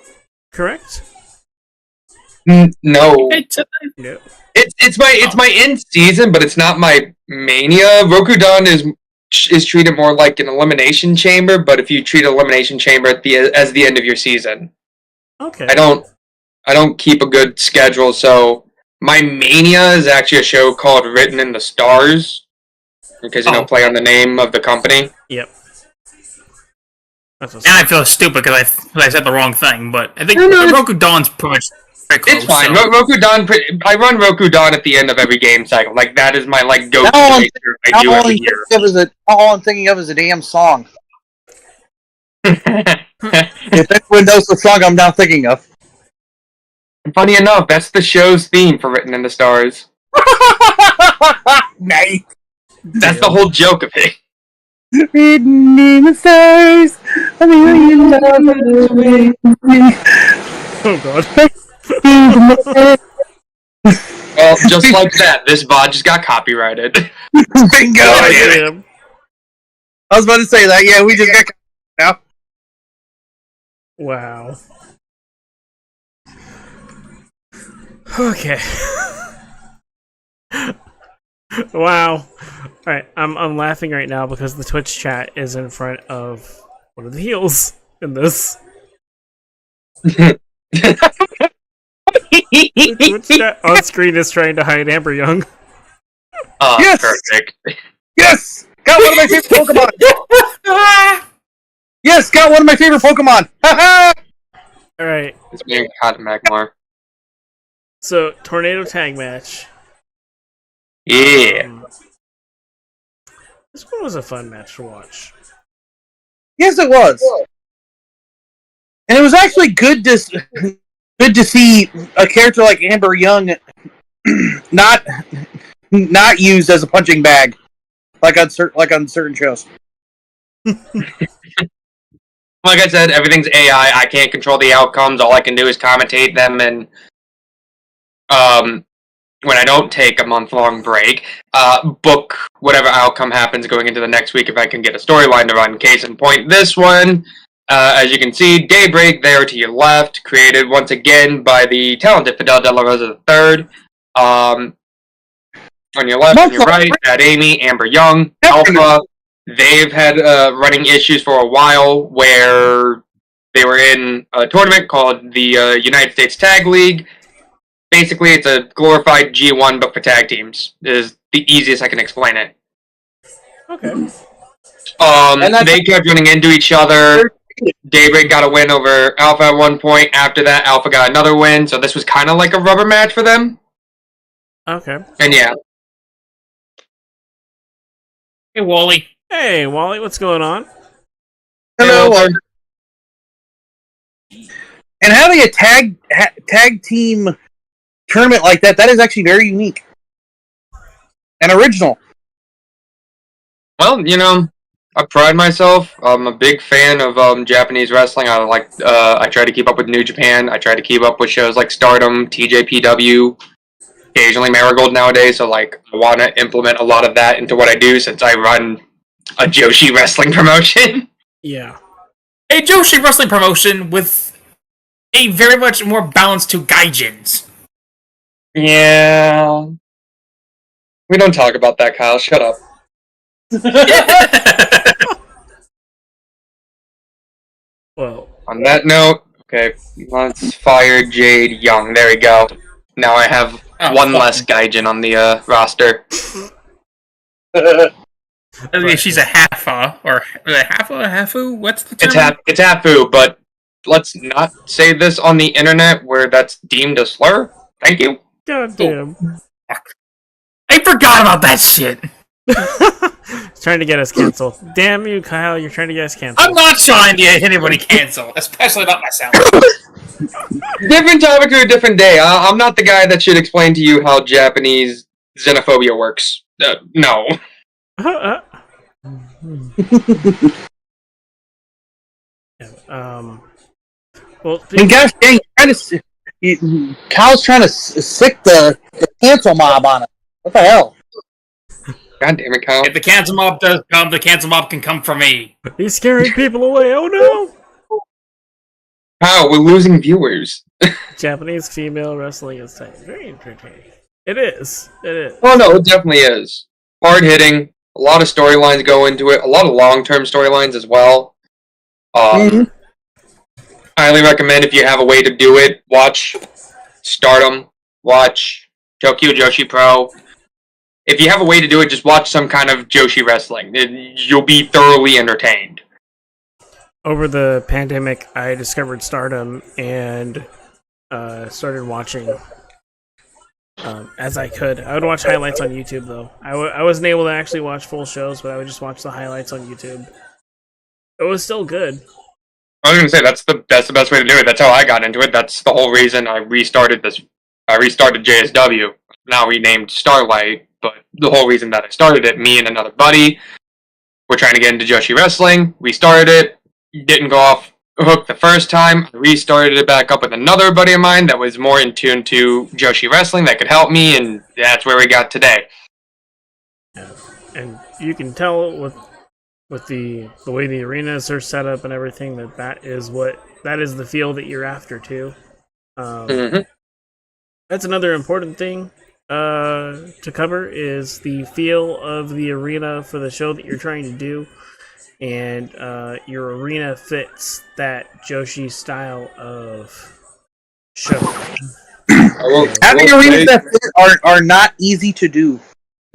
correct? No. No. It's my end season, but it's not my mania. Rokudan is treated more like an elimination chamber, but if you treat elimination chamber as the end of your season. Okay. I don't keep a good schedule, so my mania is actually a show called Written in the Stars, because play on the name of the company. Yep. And I feel stupid because I said the wrong thing, but I think Rokudan's pretty much close. It's fine. So. Rokudan. I run Rokudan at the end of every game cycle. Like that is my go-to I do every year. All I'm thinking of is a damn song. If anyone knows the song I'm now thinking of. Funny enough, that's the show's theme for Written in the Stars. Nice. That's the whole joke of it. Written in the stars, a million dollars away. Oh god. Well, just like that, this VOD just got copyrighted. Bingo! I was about to say that. Yeah, we just got now. Wow. Okay. Wow. Alright, I'm laughing right now because the Twitch chat is in front of one of the heels. in this. On screen is trying to hide Amber Young. Oh, Yes! perfect. Yes! Got one of my favorite Pokemon! Yes, got one of my favorite Pokemon! Alright, It's being Cotton Magmar. so Tornado Tag Match. Yeah. This one was a fun match to watch. Yes, it was. And it was actually good to see a character like Amber Young not used as a punching bag like on certain shows. Like I said, everything's AI. I can't control the outcomes. All I can do is commentate them, and when I don't take a month-long break, book whatever outcome happens going into the next week if I can get a storyline to run. Case in point, this one, as you can see, Daybreak there to your left, created once again by the talented Fidel De La Rosa III. On your left and your right, at Amy, Amber Young, Alpha. They've had running issues for a while where they were in a tournament called the United States Tag League. Basically, it's a glorified G1 but for tag teams. Is the easiest I can explain it. Okay. They kept running into each other. Daybreak got a win over Alpha at one point. After that, Alpha got another win. So this was kind of like a rubber match for them. Okay. And yeah. Hey, Wally. Hey, Wally, what's going on? Hello. And having a tag team tournament like that is actually very unique and original. Well, I pride myself. I'm a big fan of Japanese wrestling. I try to keep up with New Japan. I try to keep up with shows like Stardom, TJPW, occasionally Marigold nowadays. So I want to implement a lot of that into what I do since I run a Joshi wrestling promotion. Yeah. A Joshi wrestling promotion with a very much more balance to gaijins. Yeah. We don't talk about that, Kyle. Shut up. Well, on that note, okay, let's fire Jade Young. There we go. Now I have one less gaijin on the roster. I mean, she's a halfa, or a hafu? What's the term? It's hafu, but let's not say this on the internet where that's deemed a slur. Thank you. God damn. I forgot about that shit. Trying to get us canceled. Damn you, Kyle, you're trying to get us canceled. I'm not trying to get anybody canceled, especially not myself. Different topic or a different day. I'm not the guy that should explain to you how Japanese xenophobia works. No. Well, and gosh dang, Kyle's trying to sick the cancel mob on it. What the hell? God damn it, Kyle. If the cancel mob does come, the cancel mob can come from me. He's scaring people away. Oh no! Wow, we're losing viewers. Japanese female wrestling is very entertaining. It is. It is. Well, no, it definitely is. Hard hitting. A lot of storylines go into it. A lot of long-term storylines as well. Highly recommend if you have a way to do it. Watch Stardom. Watch Tokyo Joshi Pro. If you have a way to do it, just watch some kind of Joshi wrestling. You'll be thoroughly entertained. Over the pandemic, I discovered Stardom and started watching as I could. I would watch highlights on YouTube, though. I wasn't able to actually watch full shows, but I would just watch the highlights on YouTube. It was still good. I was going to say, that's the best way to do it. That's how I got into it. That's the whole reason I restarted this. I restarted JSW, now renamed Starlight, but the whole reason that I started it, me and another buddy were trying to get into Joshi Wrestling. We started it, didn't go off hook the first time. I restarted it back up with another buddy of mine that was more in tune to Joshi Wrestling that could help me, and that's where we got today. Yeah. And you can tell with the way the arenas are set up and everything that is the feel that you're after too. That's another important thing. to cover is the feel of the arena for the show that you're trying to do, and your arena fits that Joshi style of show. Having arenas that fit are not easy to do.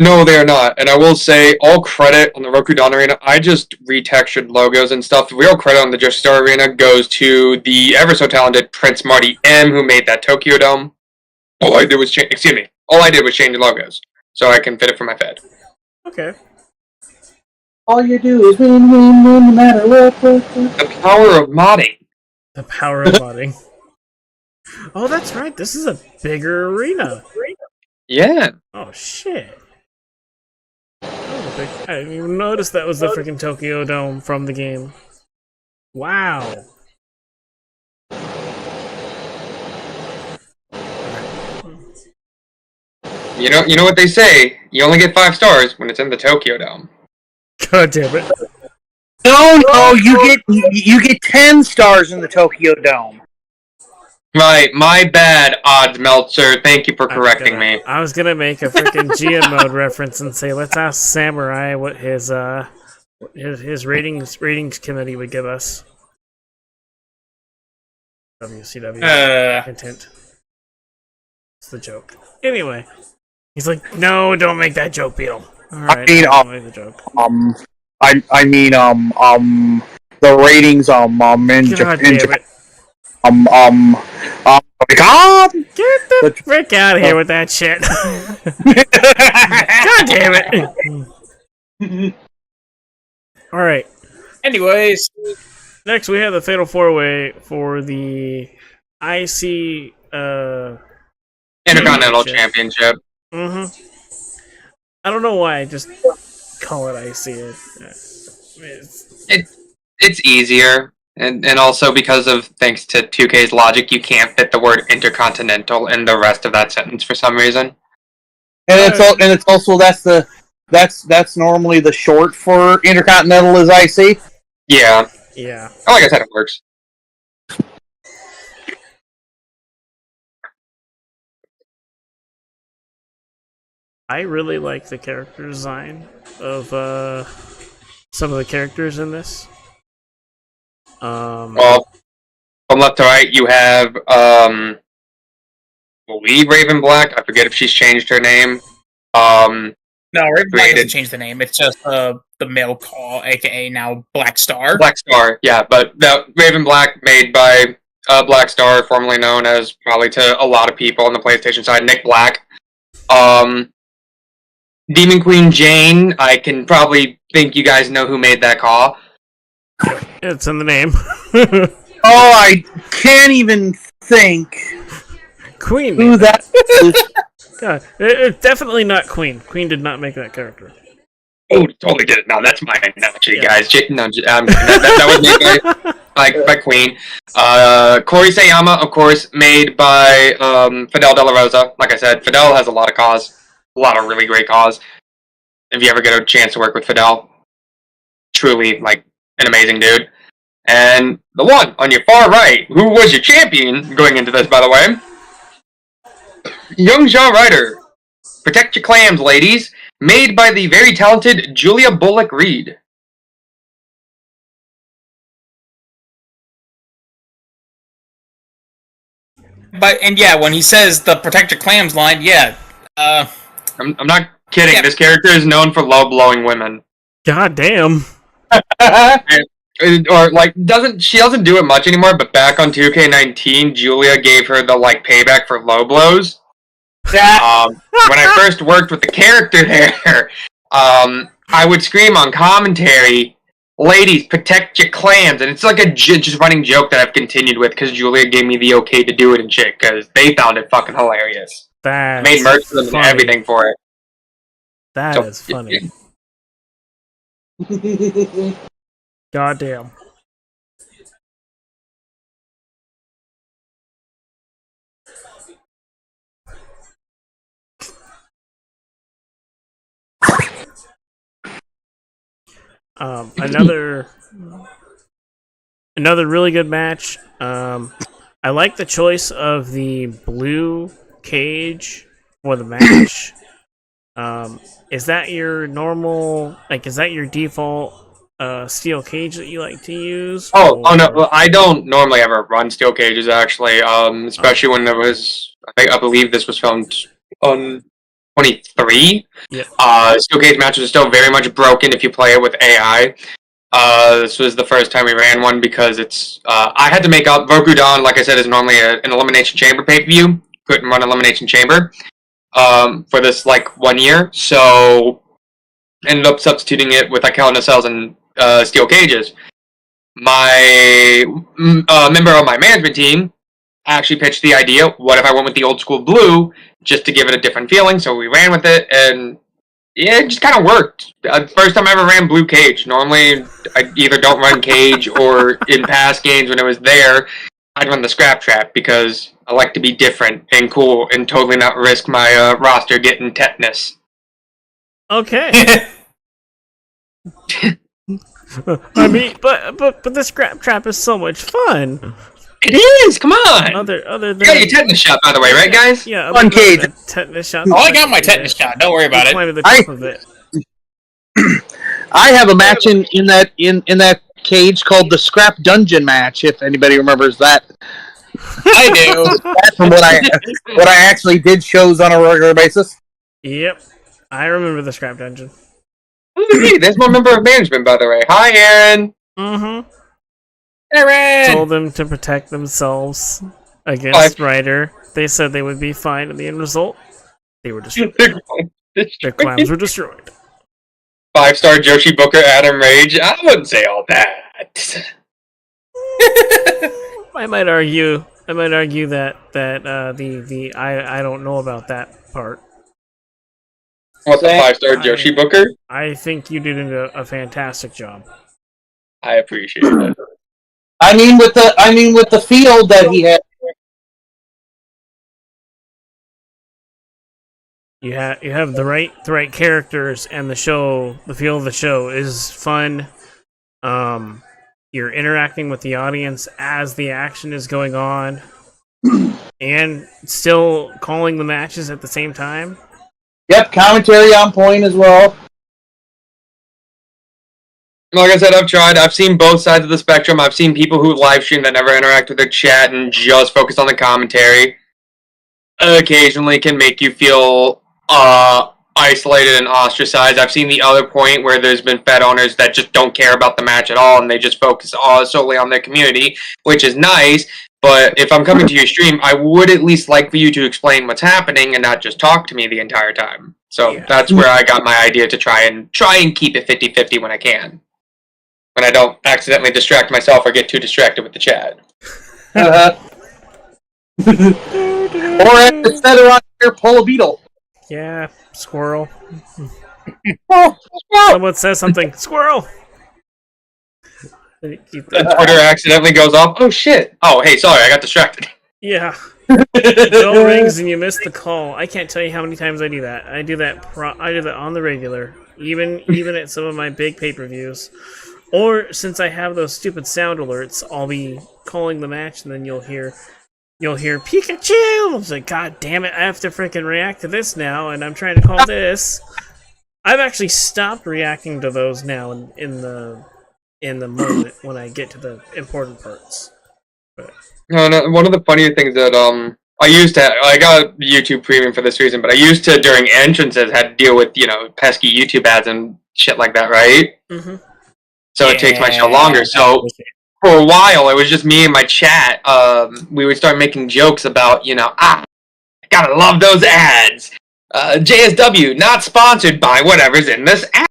No, they are not. And I will say, all credit on the Rokudan Arena. I just retextured logos and stuff. The real credit on the Joshi Star Arena goes to the ever so talented Prince Marty M, who made that Tokyo Dome. All I did was change. Excuse me. All I did was change the logos so I can fit it for my Fed. Okay. All you do is win, no matter what. The power of modding. The power of modding. Oh, that's right. This is a bigger arena. Yeah. Oh shit. I didn't even notice that was the freaking Tokyo Dome from the game. Wow. You know what they say. You only get 5 stars when it's in the Tokyo Dome. God damn it. No, you get 10 stars in the Tokyo Dome. Right, my bad, Odds Meltzer. Thank you for correcting me. I was gonna make a freaking GM mode reference and say, let's ask Samurai what his ratings committee would give us. WCW content. It's the joke. Anyway, he's like, no, don't make that joke, Beetle. All right, don't make the joke. I mean, the ratings, in Japan. God! Get the frick out of here with that shit. God damn it. Alright. Anyways. Next we have the Fatal 4-Way for the IC Intercontinental Championship. Mm-hmm. I don't know why I just call it IC. It's easier. And also because of, thanks to 2K's logic, you can't fit the word intercontinental in the rest of that sentence for some reason. And it's also that's normally the short for intercontinental is IC. Yeah. Yeah. Oh, like I said, it works. I really like the character design of some of the characters in this. Well, from left to right, you have believe Raven Black. I forget if she's changed her name. No, Raven Black hasn't changed the name. It's just the male call, aka now Black Star. Black Star, yeah, but the Raven Black made by Black Star, formerly known as probably to a lot of people on the PlayStation side, Nick Black. Demon Queen Jane. I can probably think you guys know who made that call. It's in the name. Oh, I can't even think. Queen. Who that is. God, it's definitely not Queen. Queen did not make that character. Oh, totally did it. No, that's mine, actually, guys. No, that was made by Queen. Corey Sayama, of course, made by Fidel De La Rosa. Like I said, Fidel has a lot of cause. A lot of really great cause. If you ever get a chance to work with Fidel, truly, like, an amazing dude. And the one on your far right, who was your champion going into this, by the way, Young Shaw Ryder. Protect your clams, ladies. Made by the very talented Julia Bullock-Reed. And yeah, when he says the protect your clams line, yeah. I'm not kidding. Yeah. This character is known for low-blowing women. God damn. Or like she doesn't do it much anymore, but back on 2K19, Julia gave her the like payback for low blows. When I first worked with the character there, I would scream on commentary, "Ladies, protect your clams," and it's like a just running joke that I've continued with because Julia gave me the okay to do it and shit because they found it fucking hilarious. That's made merch for them and everything for it. That is funny. God damn. Another really good match. I like the choice of the blue cage for the match. Is that your normal? Like, is that your default steel cage that you like to use? Oh no! Well, I don't normally ever run steel cages actually. Especially when there was, I believe this was filmed on 23. Yeah. Steel cage matches are still very much broken if you play it with AI. This was the first time we ran one because it's. I had to make up Rokudan. Like I said, is normally an elimination chamber pay per view. Couldn't run elimination chamber. For this like 1 year, so ended up substituting it with Hell Cells and steel cages. My member of my management team actually pitched the idea, what if I went with the old school blue, just to give it a different feeling, so we ran with it, and yeah, it just kind of worked. First time I ever ran blue cage. Normally, I either don't run cage, or in past games when it was there, I'd run the scrap trap, because I like to be different and cool, and totally not risk my roster getting tetanus. Okay. I mean, but the scrap trap is so much fun. It is. Come on. Other than you got your tetanus shot, by the way, right, guys? Yeah. On cage. Tetanus shot. Oh, I got my tetanus shot. Don't worry about it. To the top of it. I have a match in that cage called the Scrap Dungeon match. If anybody remembers that. I do. That's from what I actually did shows on a regular basis. Yep, I remember the scrap dungeon. Hey, there's one member of management, by the way. Hi, Aaron. Mm-hmm. Aaron! Told them to protect themselves against Ryder. They said they would be fine in the end result. They were destroyed. Their clams were destroyed. 5-star Joshi Booker, Adam Rage. I wouldn't say all that. I might argue that I don't know about that part. What's a 5-star Joshi Booker? I think you did a fantastic job. I appreciate it. I mean with the field that he had. You have the right characters, and the feel of the show is fun. You're interacting with the audience as the action is going on, and still calling the matches at the same time. Yep, commentary on point as well. Like I said, I've tried. I've seen both sides of the spectrum. I've seen people who live stream that never interact with their chat and just focus on the commentary. Occasionally can make you feel isolated and ostracized. I've seen the other point where there's been Fed owners that just don't care about the match at all, and they just focus solely on their community, which is nice. But if I'm coming to your stream, I would at least like for you to explain what's happening and not just talk to me the entire time. So that's where I got my idea to try and keep it 50-50 when I can. When I don't accidentally distract myself or get too distracted with the chat. Or instead of on here, pull a beetle. Yeah, squirrel. Oh, Someone says something. Squirrel! Twitter accidentally goes off. Oh shit! Oh hey, sorry, I got distracted. Yeah. The bell rings and you miss the call. I can't tell you how many times I do that. I do that on the regular. Even at some of my big pay-per-views. Or since I have those stupid sound alerts, I'll be calling the match and then you'll hear Pikachu! I was like, God damn it, I have to freaking react to this now, and I'm trying to call this. I've actually stopped reacting to those now in the moment when I get to the important parts. But No, one of the funnier things that I got YouTube Premium for this reason, but I used to during entrances had to deal with pesky YouTube ads and shit like that, right? Mm-hmm. So it takes my show longer. So for a while, it was just me and my chat. We would start making jokes about gotta love those ads. JSW not sponsored by whatever's in this ad.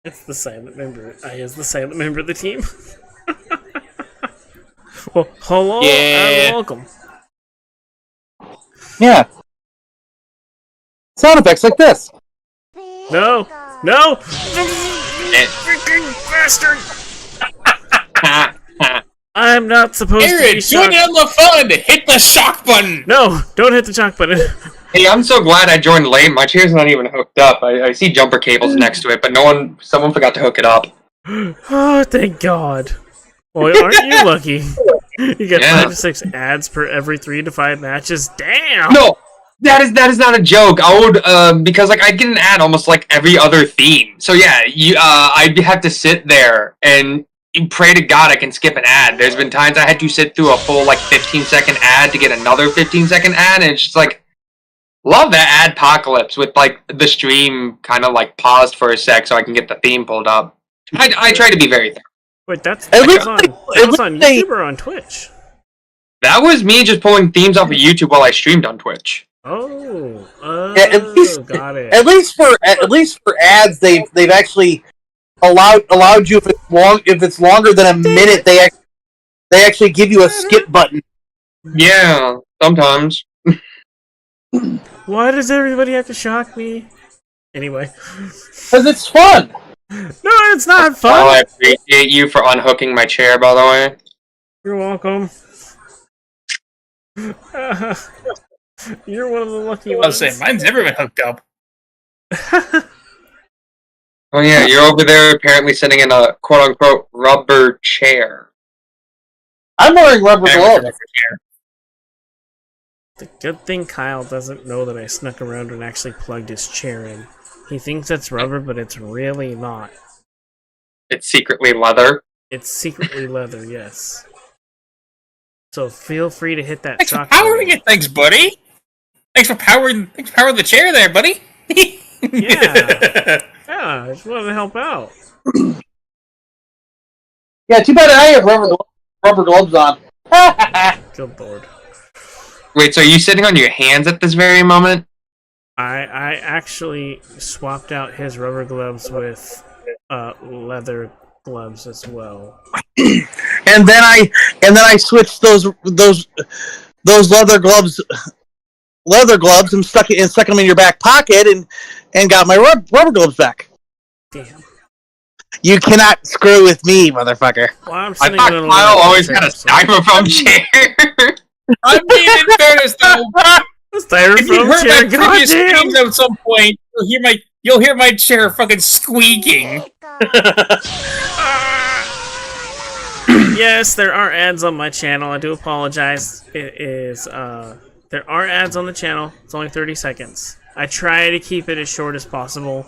It's the silent member. I is the silent member of the team. Well, hello and welcome. Yeah. Sound effects like this. No! Freaking bastard! I'm not supposed to be Aaron, shocked. join in on the fun! Hit the shock button! No! Don't hit the shock button. Hey, I'm so glad I joined late. My chair's not even hooked up. I see jumper cables next to it, but someone forgot to hook it up. Oh, thank God. Well, aren't you lucky? You get Yeah. 5 to 6 ads per every 3 to 5 matches. Damn. No, that is not a joke. I would because like I'd get an ad almost like every other theme. So yeah, I'd have to sit there and pray to God I can skip an ad. There's been times I had to sit through a full like 15-second ad to get another 15-second ad, and it's just like love that adpocalypse with like the stream kind of like paused for a sec so I can get the theme pulled up. I try to be very thorough. Wait, that At least was on YouTube or on Twitch? That was me just pulling themes off of YouTube while I streamed on Twitch. Oh, Yeah, at least, got it. At least for ads, they've actually allowed you if it's longer than a minute, they actually give you a skip button. Yeah, sometimes. Why does everybody have to shock me? Anyway. Because it's fun. No, it's not Oh, fun. I appreciate you for unhooking my chair, by the way. You're welcome. You're one of the lucky I ones. was saying, mine's never been hooked up. Oh yeah, you're over there apparently sitting in a quote-unquote rubber chair. I'm wearing rubber gloves. The good thing Kyle doesn't know that I snuck around and actually plugged his chair in. He thinks it's rubber, but it's really not. It's secretly leather. It's secretly leather, yes. So feel free to hit that Thanks for shock powering button. it, thanks, buddy. Thanks for powering the chair there, buddy. Yeah. Yeah, I just wanted to help out. Yeah, too bad I have rubber gloves on. Good lord. Wait, so are you sitting on your hands at this very moment? I actually swapped out his rubber gloves with leather gloves as well. and then I switched those leather gloves and stuck them in your back pocket and got my rubber gloves back. Damn. You cannot screw with me, motherfucker. Well, I'm I sitting thought in a Kyle leather always chair, had a so- styrofoam chair. I mean, in fairness, though, if you Styrofoam heard chair, my previous goddamn! streams at some point, you'll hear my chair fucking squeaking. Yes, there are ads on my channel. I do apologize. It is, there are ads on the channel. It's only 30 seconds. I try to keep it as short as possible.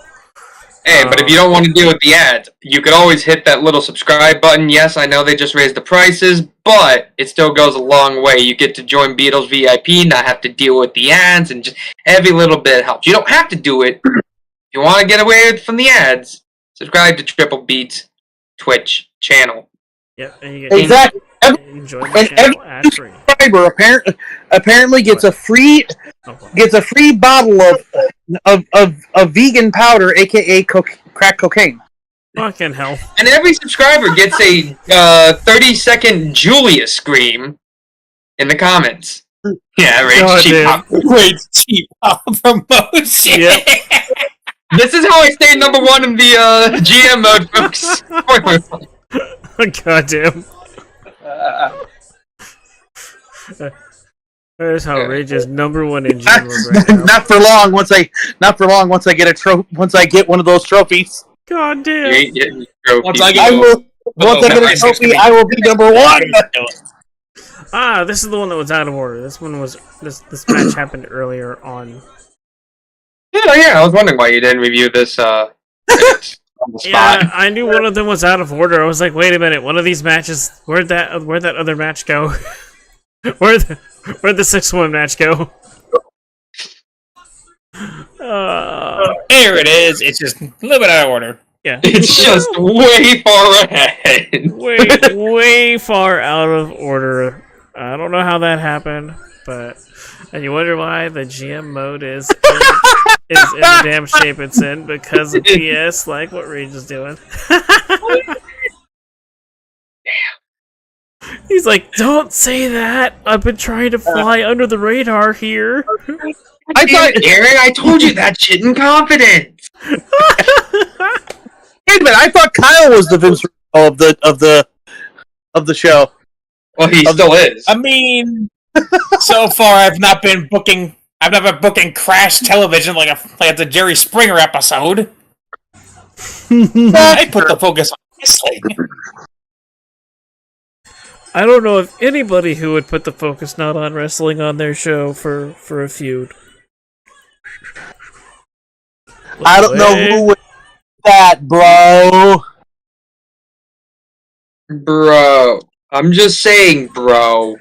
Hey, but if you don't want to deal with the ads, you could always hit that little subscribe button. Yes, I know they just raised the prices, but it still goes a long way. You get to join Beatles VIP, not have to deal with the ads, and just every little bit helps. You don't have to do it. If you want to get away from the ads, subscribe to Triple Beat's Twitch channel. Yep, and you get Exactly. enjoy the channel ad free. Subscriber apparently gets a free bottle of vegan powder, aka crack cocaine. Fucking hell. And every subscriber gets a 30-second Julia scream in the comments. Yeah, right. Cheap pop. Great cheap promotion. Yep. This is how I stay number one in the GM mode, folks. Goddamn. There's how Rage is number one in GM mode right now. Not for long. Once I get one of those trophies, Goddamn. You ain't getting trophies. Once I get- once I get a trophy, I will be number one. Ah, this is the one that was out of order. This match happened earlier on. Yeah, I was wondering why you didn't review this on the spot. Yeah, I knew one of them was out of order. I was like, wait a minute, one of these matches, where'd that other match go? Where'd the 6-1 match go? There it is. It's just a little bit out of order. Yeah. It's just way far ahead. way far out of order. I don't know how that happened, and you wonder why the GM mode is in the damn shape it's in because of PS, like what Rage is doing. He's like, don't say that. I've been trying to fly under the radar here. I thought, Aaron, I told you that shit in confidence. Wait a minute, I thought Kyle was the Vince Russo of the show. Well, he still is. I mean, so far I've not been booking Crash Television like the Jerry Springer episode. I put the focus on wrestling. I don't know of anybody who would put the focus not on wrestling on their show for a feud. I don't know who would do that, bro. Bro, I'm just saying, bro.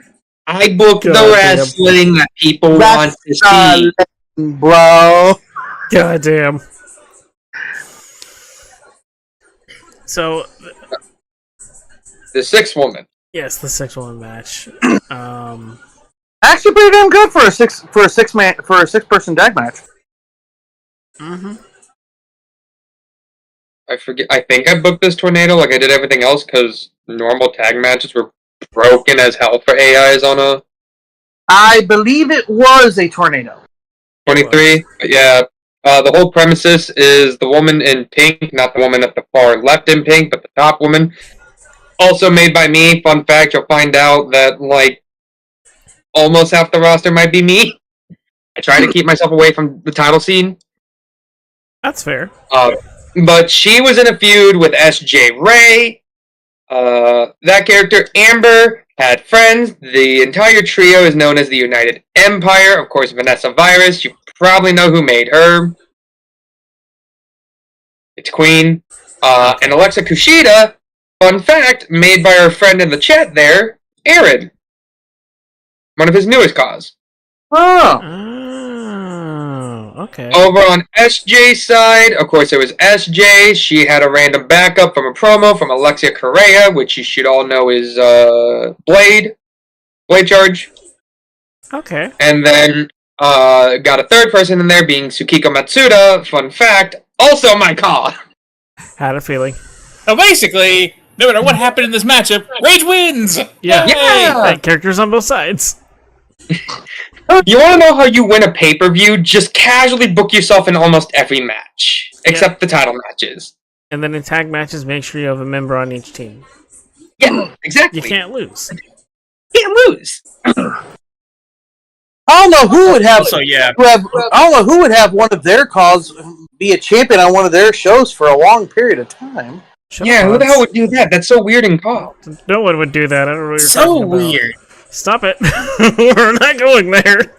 I book the Goddamn. wrestling that people want to see. Bro. Goddamn. So, The sixth woman. yes, the 6-1 match. Actually, pretty damn good for a six-person tag match. Mm-hmm. I forget. I think I booked this tornado like I did everything else because normal tag matches were broken as hell for AIs on a I believe it was a tornado. 23. Yeah. The whole premises is the woman in pink, not the woman at the far left in pink, but the top woman. Also made by me. Fun fact, you'll find out that, like, almost half the roster might be me. I try to keep myself away from the title scene. That's fair. But she was in a feud with SJ Ray. That character, Amber, had friends. The entire trio is known as the United Empire. Of course, Vanessa Virus. You probably know who made her. It's Queen. And Alexa Kushida, fun fact, made by our friend in the chat there, Aaron. One of his newest CAWs. Oh. Okay. Over on SJ's side, of course, it was SJ. She had a random backup from a promo from Alexia Correa, which you should all know is Blade Charge. Okay. And then got a third person in there being Tsukiko Matsuda. Fun fact, also my call. Had a feeling. So basically, no matter what happened in this matchup, Rage wins! Yeah. Yeah! Characters on both sides. You want to know how you win a pay-per-view? Just casually book yourself in almost every match. Except the title matches. And then in tag matches, make sure you have a member on each team. Yeah, exactly. You can't lose. Can't lose. I don't know who would have. So yeah, I don't know who would have one of their calls be a champion on one of their shows for a long period of time. Yeah, who the hell would do that? That's so weird and CAW. No one would do that. I don't know what you're so talking about. weird. Stop it. We're not going there.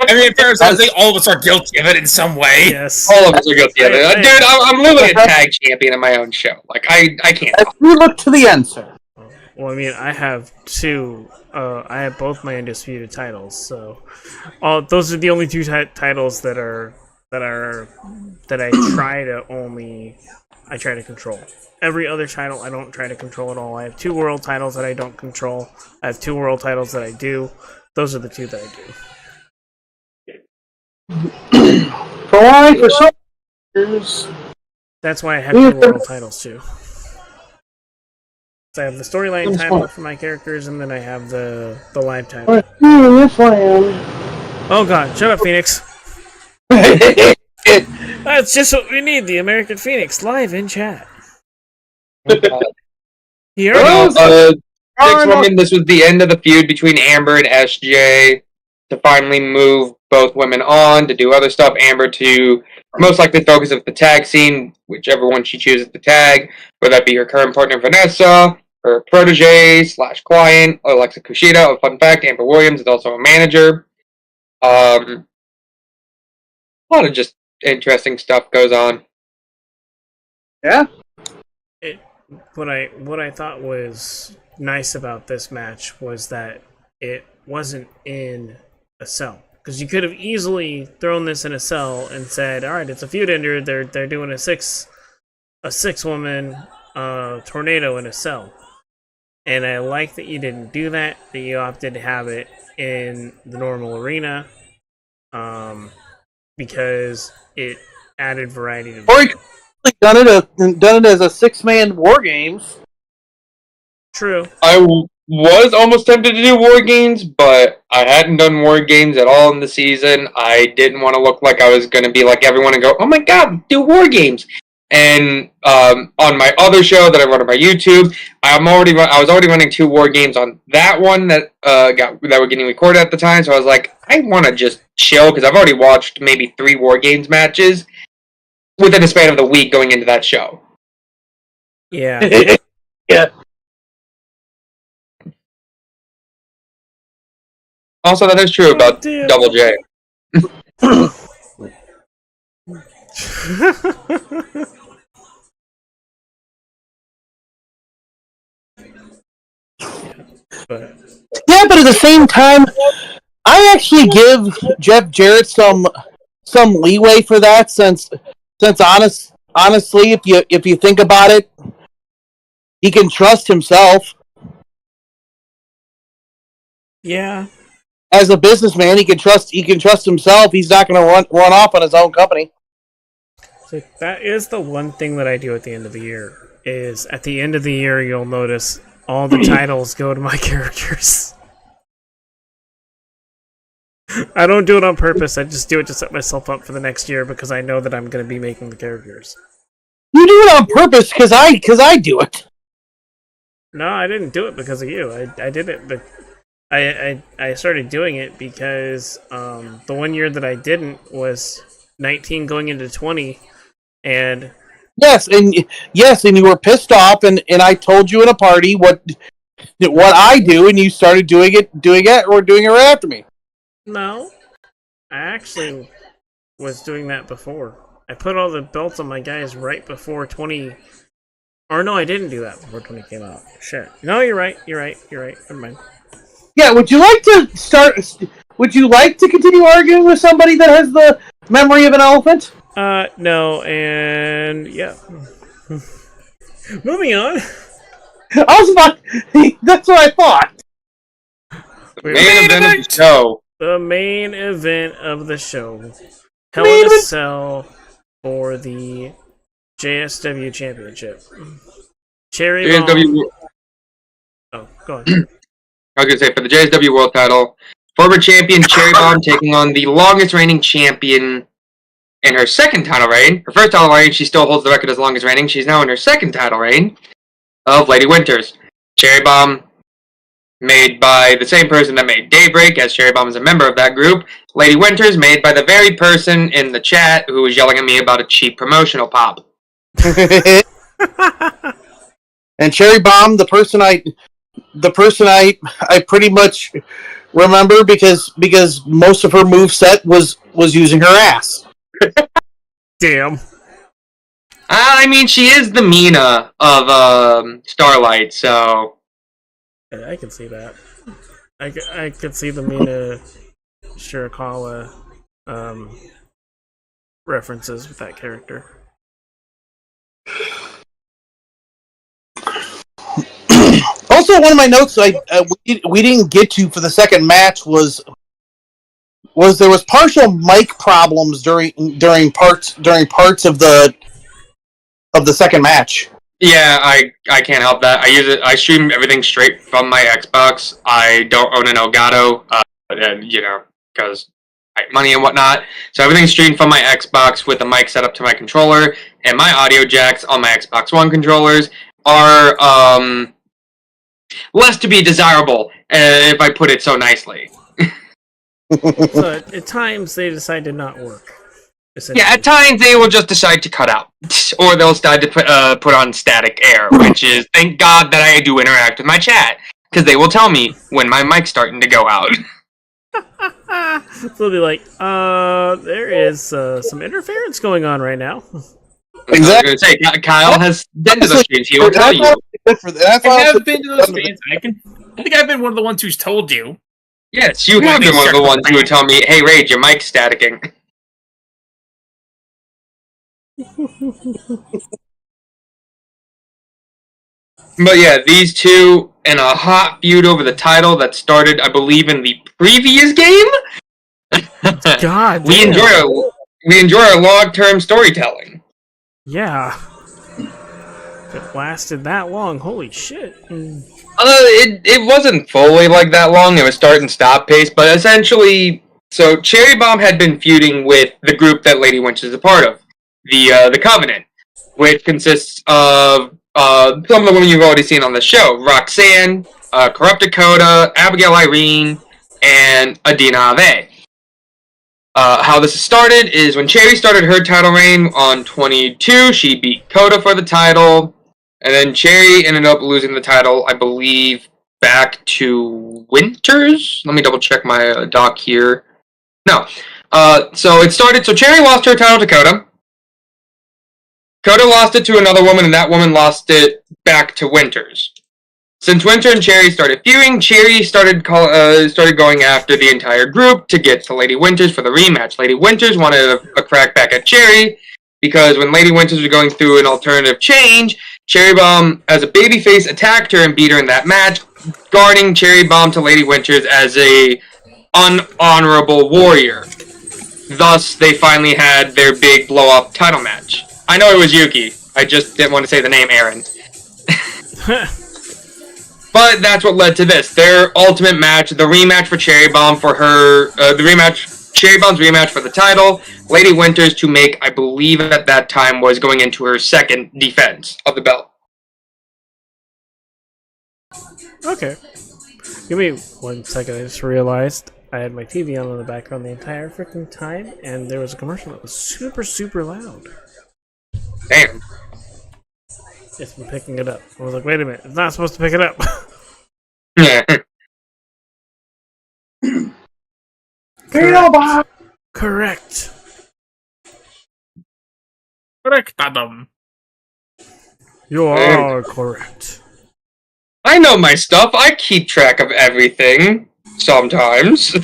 I mean, first, I think all of us are guilty of it in some way. Yes. All of us are guilty of it. Dude, I'm literally a tag champion in my own show. Like, I can't. If you look to the end, sir. Well, I mean, I have two. I have both my undisputed titles, so those are the only two titles that I try to control. Every other title I don't try to control at all. I have 2 world titles that I don't control. I have 2 world titles that I do. Those are the 2 that I do. For some years. That's why I have 2 world titles too. So I have the storyline title for my characters, and then I have the live title. Oh god, shut up, Phoenix. That's just what we need, the American Phoenix, live in chat. Here Six women, this was the end of the feud between Amber and SJ to finally move both women on to do other stuff. Amber to most likely focus on the tag scene, whichever one she chooses to tag, whether that be her current partner Vanessa, her protege / client, Alexa Kushida. A fun fact, Amber Williams is also a manager. A lot of just interesting stuff goes on. Yeah. What I thought was nice about this match was that it wasn't in a cell, because you could have easily thrown this in a cell and said, "All right, it's a feud ender. They're doing a 6-woman tornado in a cell." And I like that you didn't do that. That you opted to have it in the normal arena, because it added variety to. Or you could have done it as a 6-man war games. True. I was almost tempted to do War Games, but I hadn't done War Games at all in the season. I didn't want to look like I was going to be like everyone and go, "Oh my god, do War Games." And on my other show that I run on my YouTube, I was already running 2 War Games on that one that were getting recorded at the time. So I was like, I want to just chill because I've already watched maybe 3 War Games matches within the span of the week going into that show. Yeah. Yeah. Also, that is true about damn. Double J. But Yeah, but at the same time, I actually give Jeff Jarrett some leeway for that, since honestly, if you think about it, he can trust himself. yeah, As a businessman, he can trust himself. He's not going to run off on his own company. so that is the one thing that I do at the end of the year. Is at the end of the year, you'll notice all the titles go to my characters. I don't do it on purpose. I just do it to set myself up for the next year because I know that I'm going to be making the characters. You do it on purpose because I do it. No, I didn't do it because of you. I did it, but I started doing it because the one year that I didn't was 19 going into 20, and Yes, and you were pissed off, and I told you in a party what I do, and you started doing it right after me. no, I actually was doing that before. I put all the belts on my guys right before 20. Or no, I didn't do that before 20 came out. Shit. No, you're right. Never mind. Yeah, would you like to continue arguing with somebody that has the memory of an elephant? No, and yeah. Moving on. I was about. That's what I thought. Main event of the show. The main event of the show. Hell in a Cell for the JSW Championship. Cherry Bomb. JSW. Oh, go on. I was gonna say for the JSW World Title, former champion Cherry Bomb taking on the longest reigning champion in her second title reign. Her first title reign, she still holds the record as longest reigning. She's now in her second title reign of Lady Winters. Cherry Bomb, made by the same person that made Daybreak, as Cherry Bomb is a member of that group. Lady Winters, made by the very person in the chat who was yelling at me about a cheap promotional pop. And Cherry Bomb, the person I pretty much remember because most of her moveset was using her ass. Damn. I mean, she is the Mina of Starlight, so... Yeah, I can see that. I could see the Mina Shirakawa references with that character. Also, one of my notes we didn't get to for the second match was there was partial mic problems during parts of the second match. Yeah, I can't help that. I stream everything straight from my Xbox. I don't own an Elgato, because money and whatnot. So everything's streamed from my Xbox with the mic set up to my controller, and my audio jacks on my Xbox One controllers are less to be desirable, if I put it so nicely. So at times they decide to not work. Yeah, at times they will just decide to cut out, or they'll decide to put on static air, which is thank God that I do interact with my chat, because they will tell me when my mic's starting to go out. So they'll be like, there is some interference going on right now. Exactly. I was going to say, Kyle has been to those streams. He will tell you. I have been to those streams. I think I've been one of the ones who's told you. Yes, you have been one of the ones who would tell me, hey, Rage, your mic's staticking. But yeah, these two in a hot feud over the title that started, I believe, in the previous game. God, we enjoy our long-term storytelling. Yeah. If it lasted that long, holy shit. It wasn't fully like that long. It was start and stop pace, but essentially, so Cherry Bomb had been feuding with the group that Lady Winch is a part of, the Covenant, which consists of some of the women you've already seen on the show: Roxanne, Corrupt Dakota, Abigail Irene, and Adina Ave. How this started is when Cherry started her title reign on 22, she beat Coda for the title, and then Cherry ended up losing the title, I believe, back to Winters. Let me double check my doc here. No. So it started. So Cherry lost her title to Coda. Coda lost it to another woman, and that woman lost it back to Winters. Since Winter and Cherry started feuding, Cherry started going after the entire group to get to Lady Winters for the rematch. Lady Winters wanted a crack back at Cherry because when Lady Winters was going through an alternative change, Cherry Bomb, as a babyface, attacked her and beat her in that match, guarding Cherry Bomb to Lady Winters as a unhonorable warrior. Thus, they finally had their big blow-up title match. I know it was Yuki. I just didn't want to say the name Aaron. But that's what led to this. Their ultimate match, the rematch for Cherry Bomb for her, Cherry Bomb's rematch for the title. Lady Winters to make, I believe at that time, was going into her second defense of the belt. Okay. Give me 1 second. I just realized I had my TV on in the background the entire freaking time, and there was a commercial that was super, super loud. Damn. It's been picking it up. I was like, wait a minute, it's not supposed to pick it up. Yeah. Correct. Correct, Adam. You are correct. I know my stuff. I keep track of everything. Sometimes.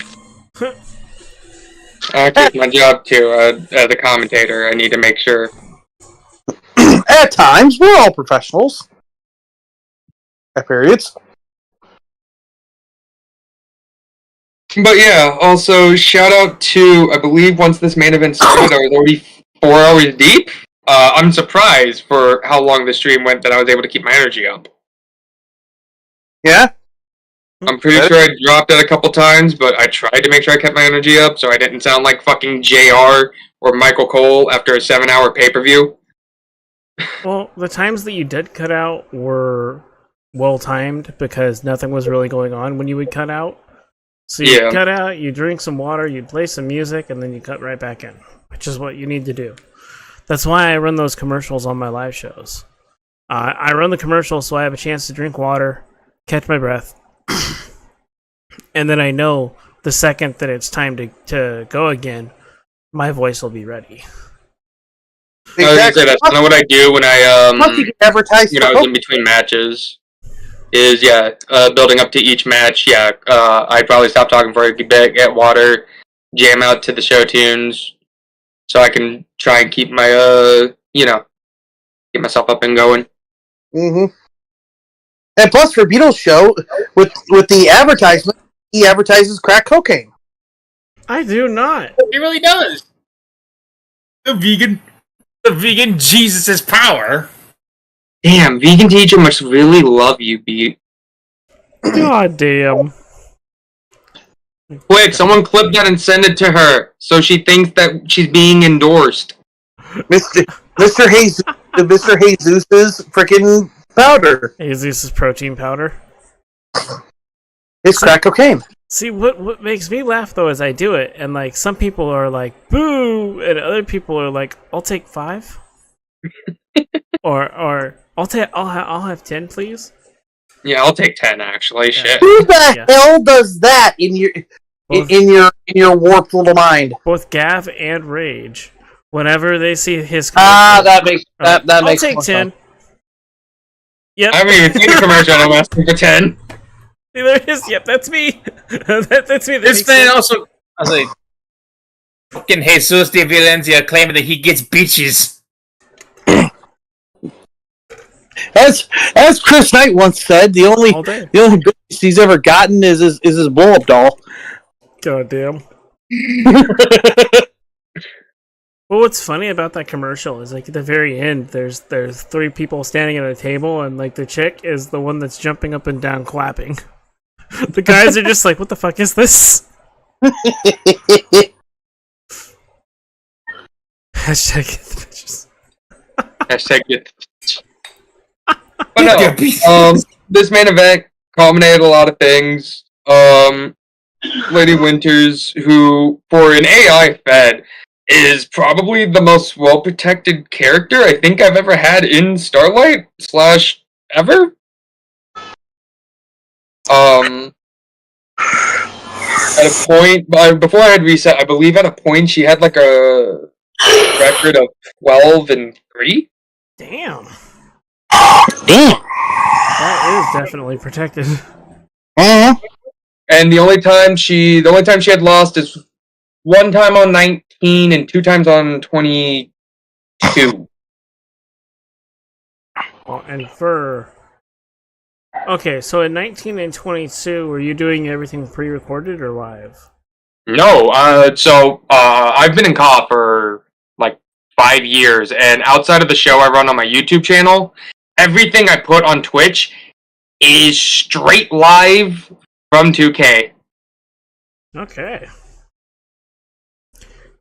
It's my job too. As a commentator, I need to make sure. At times, we're all professionals. At periods. But yeah, also shout out to, I believe once this main event started, I was already 4 hours deep. I'm surprised for how long the stream went that I was able to keep my energy up. Yeah? I'm pretty sure I dropped it a couple times, but I tried to make sure I kept my energy up so I didn't sound like fucking JR or Michael Cole after a 7-hour pay-per-view. Well, the times that you did cut out were well timed because nothing was really going on when you would cut out. So you cut out, you drink some water, you play some music, and then you cut right back in, which is what you need to do. That's why I run those commercials on my live shows. I run the commercials so I have a chance to drink water, catch my breath, and then I know the second that it's time to go again, my voice will be ready. Exactly. I was gonna say, that's kind of what I do when I advertise I was in between matches. Is building up to each match. I'd probably stop talking for a bit, get water, jam out to the show tunes, so I can try and keep my get myself up and going. Mm-hmm. And plus, for Beatles' show, with the advertisement, he advertises crack cocaine. I do not. He really does. The vegan Jesus' power. Damn, vegan teacher must really love you, Beat. God damn. Quick, someone clip that and send it to her, so she thinks that she's being endorsed. Mr. Jesus's freaking powder. Jesus' protein powder. It's crack cocaine. See, what makes me laugh though is I do it, and like some people are like, "Boo," and other people are like, "I'll take 5," or I'll have 10, please. Yeah, I'll take 10 actually. Yeah. Shit. Who the hell does that in your warped little mind? Both Gav and Rage, whenever they see his that makes I'll take 10. Yep. I haven't even seen the commercial. I'm asking for 10. There it is. Yep, that's me. That's me. This man also, I was like, fucking Jesus de Valencia claiming that he gets bitches. As Chris Knight once said, the only bitch he's ever gotten is his blow-up doll. God damn. Well, what's funny about that commercial is like at the very end, there's 3 people standing at a table, and like the chick is the one that's jumping up and down clapping. The guys are just like, "What the fuck is this?" Hashtag get the bitches. Hashtag get. But no, this main event culminated a lot of things. Lady Winters, who for an AI fed is probably the most well-protected character I think I've ever had in Starlight / ever. At a point, before I had reset, I believe at a point she had like a record of 12-3. Damn. Damn. That is definitely protected. And the only time she had lost is one time on 19 and 2 times on 22. Well, and for... Okay, so in 19 and 22, were you doing everything pre-recorded or live? No, I've been in CAW for like 5 years, and outside of the show I run on my YouTube channel, everything I put on Twitch is straight live from 2K. Okay.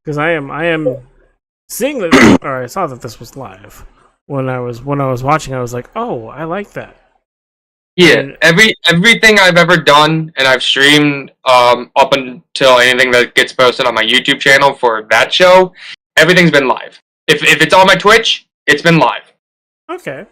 Because I am seeing that, or I saw that this was live. When I was watching, I was like, oh, I like that. Yeah, And everything I've ever done, and I've streamed up until anything that gets posted on my YouTube channel for that show, everything's been live. If it's on my Twitch, it's been live. okay.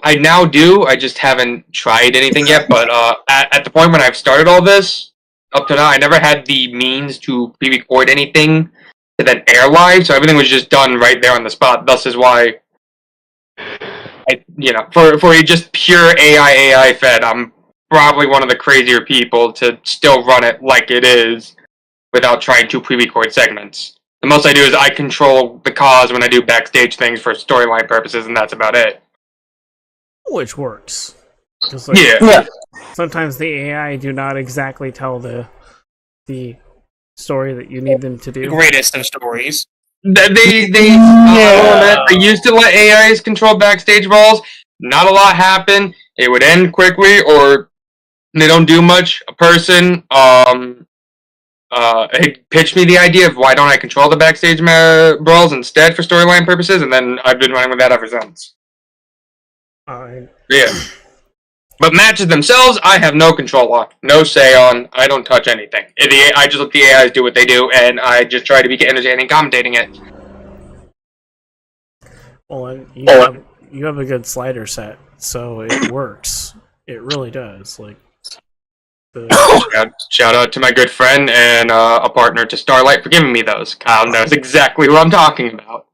I now do. I just haven't tried anything yet. But at the point when I've started all this, up to now, I never had the means to pre-record anything to then air live. So everything was just done right there on the spot. Thus is why, for a just pure AI fed, I'm probably one of the crazier people to still run it like it is without trying to pre-record segments. The most I do is I control the cause when I do backstage things for storyline purposes, and that's about it. Which works. Yeah. Sometimes the AI do not exactly tell the story that you need them to do. The greatest of stories. They used to let AIs control backstage brawls. Not a lot happened. It would end quickly, or they don't do much. A person pitched me the idea of why don't I control the backstage brawls instead for storyline purposes, and then I've been running with that ever since. Yeah. But matches themselves, I have no control on, no say on. I don't touch anything. I just let the AIs do what they do, and I just try to be entertaining commentating it. Well, and you have a good slider set, so it works. It really does. Like Shout out to my good friend and a partner to Starlight for giving me those. Kyle knows exactly who I'm talking about.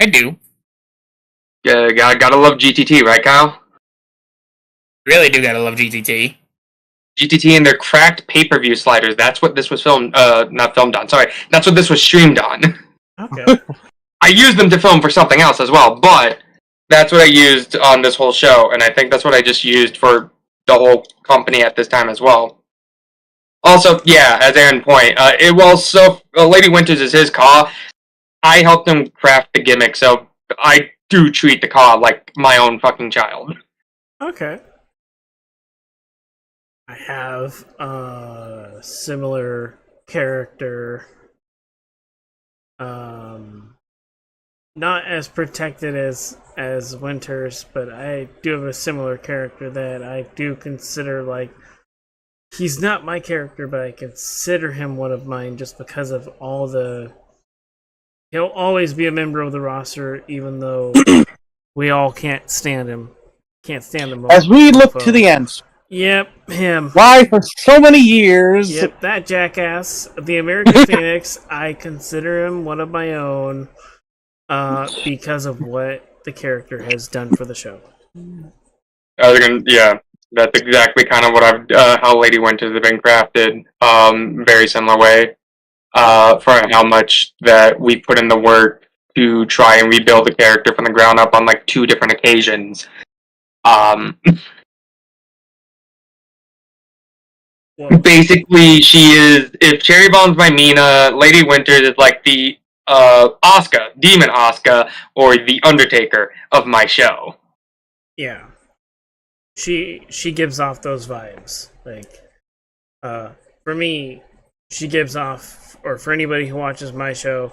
I do. Gotta love GTT, right, Kyle? Really do gotta love GTT. GTT and their cracked pay-per-view sliders. That's what this was not filmed on. Sorry, that's what this was streamed on. Okay. I used them to film for something else as well, but that's what I used on this whole show, and I think that's what I just used for the whole company at this time as well. Also, yeah, as Aaron point, Lady Winters is his CAW. I helped him craft the gimmick, so I do treat the CAW like my own fucking child. Okay. I have a similar character. Not as protected as Winters, but I do have a similar character that I do consider like he's not my character, but I consider him one of mine just because of all the. He'll always be a member of the roster, even though we all can't stand him. Can't stand him. As we look to the end. Yep, him. Why for so many years? Yep, that jackass, the American Phoenix. I consider him one of my own, because of what the character has done for the show. Yeah, that's exactly kind of what how Lady Winters have been crafted. Very similar way. For how much that we put in the work to try and rebuild the character from the ground up on like 2 different occasions. Basically, she is. If Cherry Bomb's my Mina, Lady Winters is like the Asuka, Demon Asuka, or the Undertaker of my show. Yeah, she gives off those vibes. Like, for me, she gives off, or for anybody who watches my show,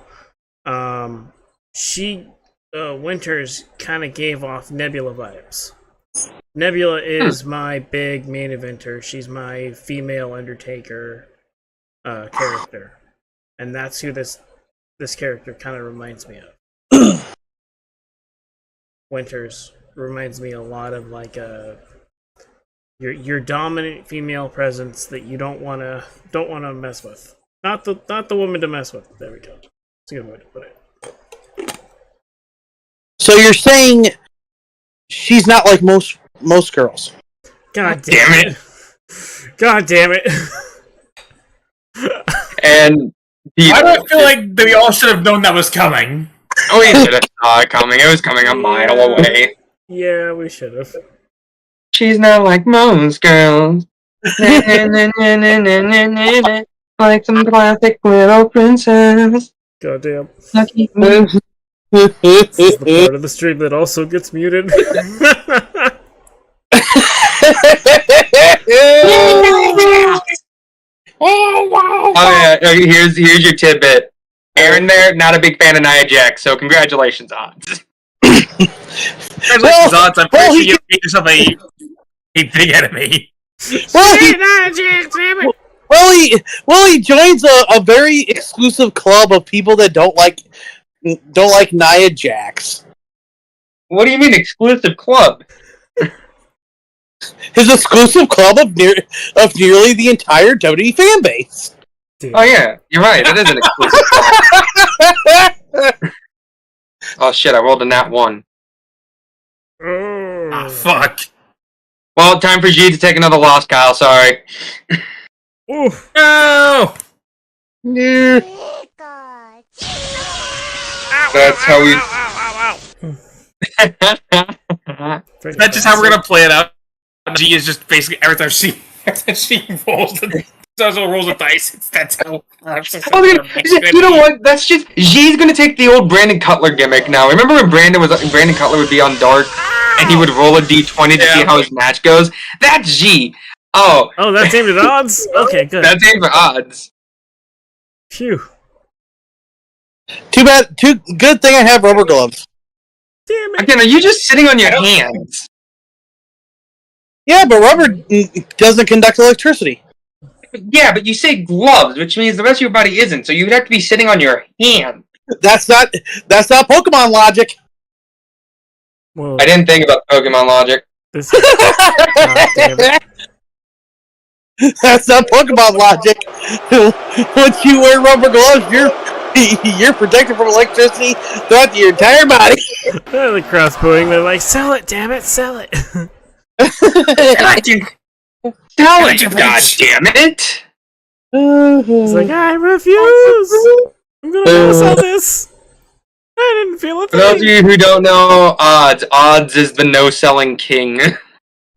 Winters kind of gave off Nebula vibes. Nebula is my big main eventer. She's my female Undertaker character, and that's who this character kind of reminds me of. Winters reminds me a lot of like your dominant female presence that you don't wanna mess with. Not the woman to mess with. There we go. It's a good way to put it. So you're saying she's not like most girls? God damn it! God damn it! And I don't feel like we all should have known that was coming. we should have saw it coming. It was coming a mile away. Yeah, we should have. She's not like most girls. Like some classic little princess. Goddamn. Lucky This is the part of the stream that also gets muted. Oh yeah, here's your tidbit. Aaron there, not a big fan of Nia Jax, so congratulations, Odds. Congratulations, Odds. I'm pretty sure you made yourself a big enemy. He joins a very exclusive club of people that don't like Nia Jax. What do you mean exclusive club? His exclusive club of nearly the entire WWE fan base. Oh yeah, you're right. That is an exclusive club. Oh shit! I rolled a nat 1. Ah, fuck. Well, time for G to take another loss, Kyle. Sorry. Oof. No! Yeah. That's how we. That's just how we're gonna play it out. G is just basically every time she rolls rolls the dice. That's how. You know what? That's just G's gonna take the old Brandon Cutler gimmick now. Remember when Brandon Cutler would be on Dark and he would roll a d20 to see how his match goes? That's G. Oh, that's aimed at Odds? Okay, good. That's aimed for Odds. Phew. Too bad. Good thing I have rubber gloves. Damn it. Again, are you just sitting on your hands? Yeah, but rubber doesn't conduct electricity. Yeah, but you say gloves, which means the rest of your body isn't, so you'd have to be sitting on your hand. That's not Pokemon logic. Whoa. I didn't think about Pokemon logic. This is... God damn it. That's not Pokemon logic. Once you wear rubber gloves, you're protected from electricity throughout your entire body. The crowd's booing. They're like, "Sell it, damn it, sell it!" Sell it, God damn it! It's like, I refuse. I'm gonna sell this. I didn't feel a For those of thing. you who don't know, Odds is the no-selling king.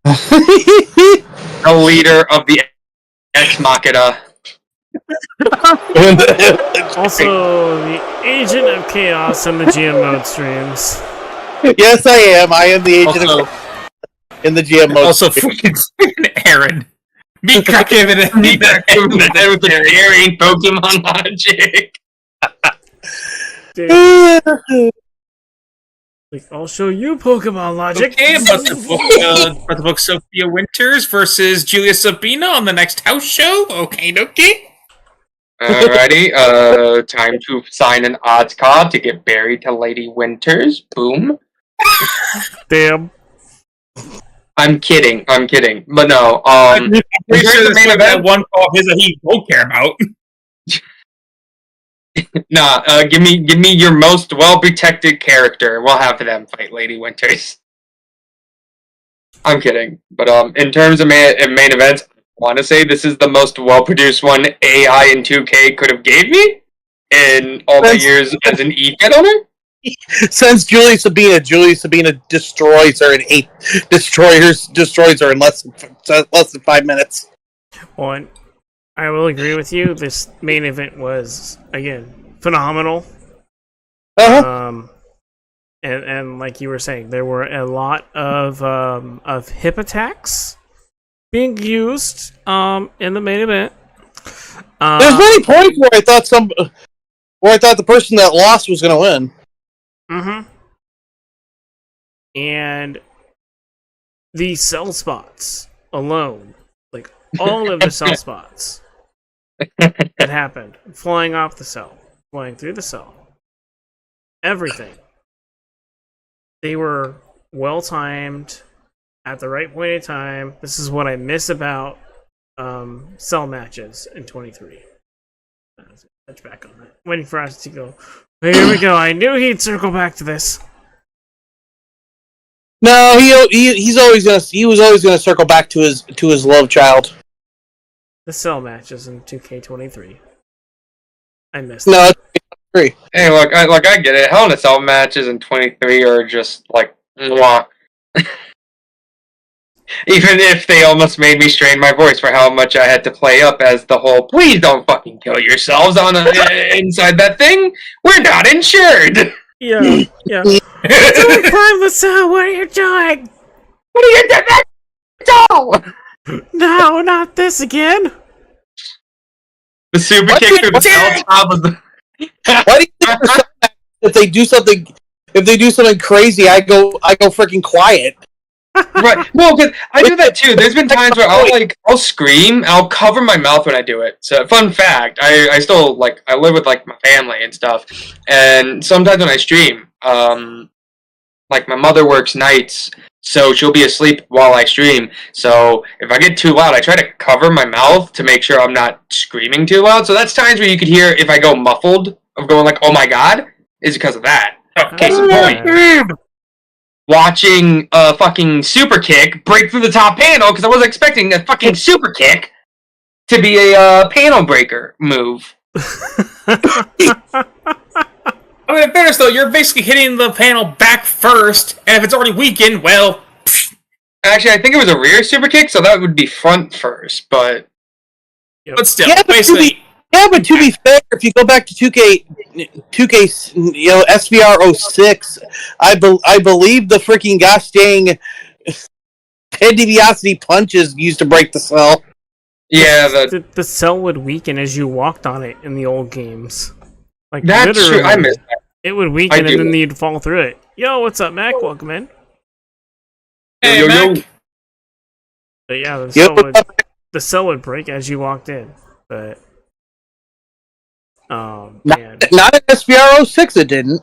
The leader of the Ex Machina. Also, the agent of chaos in the GM mode streams. Yes, I am. I am the agent in the GM mode. Also, fucking Aaron. Be cracking in it. Be cracking in the head with the daring Pokemon logic. Dude, like, I'll show you Pokemon logic. Okay, about the book Sophia Winters versus Julia Sabina on the next house show. Okay, dokie. Alrighty, time to sign an odds card to get buried to Lady Winters. Boom. Damn. I'm kidding. But no, I'm pretty here's sure the main that event. one call of his that he won't care about. Nah, give me your most well-protected character. We'll have them fight Lady Winters. I'm kidding. But in terms of main events, I want to say this is the most well-produced one AI in 2K could have gave me in all my years as an E-Pet owner. Since Julia Sabina destroys her in less than 5 minutes. Well, I will agree with you. This main event was, again, phenomenal. And like you were saying, there were a lot of hip attacks being used in the main event. There's many points where I thought the person that lost was going to win. Mm-hmm. And the cell spots alone, like all of the cell spots that happened, flying off the cell, flying through the cell, everything they were well timed at the right point in time. This is what I miss about cell matches in 23. Touch back on that. Waiting for us to go. Here we go. I knew he'd circle back to this. No, he was always gonna circle back to his love child. The cell matches in 2K23. I missed. No, Hey, look, I get it. Hell in a Cell matches in 23 are just like, mwah. Even if they almost made me strain my voice for how much I had to play up as the whole, please don't fucking kill yourselves on inside that thing. We're not insured. Yeah. Don't climb the cell. What are you doing? What are you doing? No, not this again. The super kick through the cell top of the. why do you think if they do something crazy, I go freaking quiet? Right. Well, because I do that too. There's been times where I'll scream, I'll cover my mouth when I do it. So, fun fact, I still I live with my family and stuff, and sometimes when I stream, my mother works nights, so she'll be asleep while I stream. So if I get too loud, I try to cover my mouth to make sure I'm not screaming too loud. So that's times where you could hear if I go muffled of going oh my god, is because of that. Case in point. Watching a fucking super kick break through the top panel because I wasn't expecting a fucking super kick to be a panel breaker move. I mean, in fairness, though, you're basically hitting the panel back first, and if it's already weakened, well... Actually, I think it was a rear super kick, so that would be front first, but... Yep. But still, Yeah, basically... but to be fair, if you go back to 2K, SVR 06, I believe the freaking gosh dang Head DiBiase punches used to break the cell. Yeah, the cell would weaken as you walked on it in the old games. That's true, I missed that. It would weaken and then you'd fall through it. Yo, what's up, Mac? Welcome in. Hey, Mac. But yeah, the cell would break as you walked in. But man. Not in SVR 06, it didn't.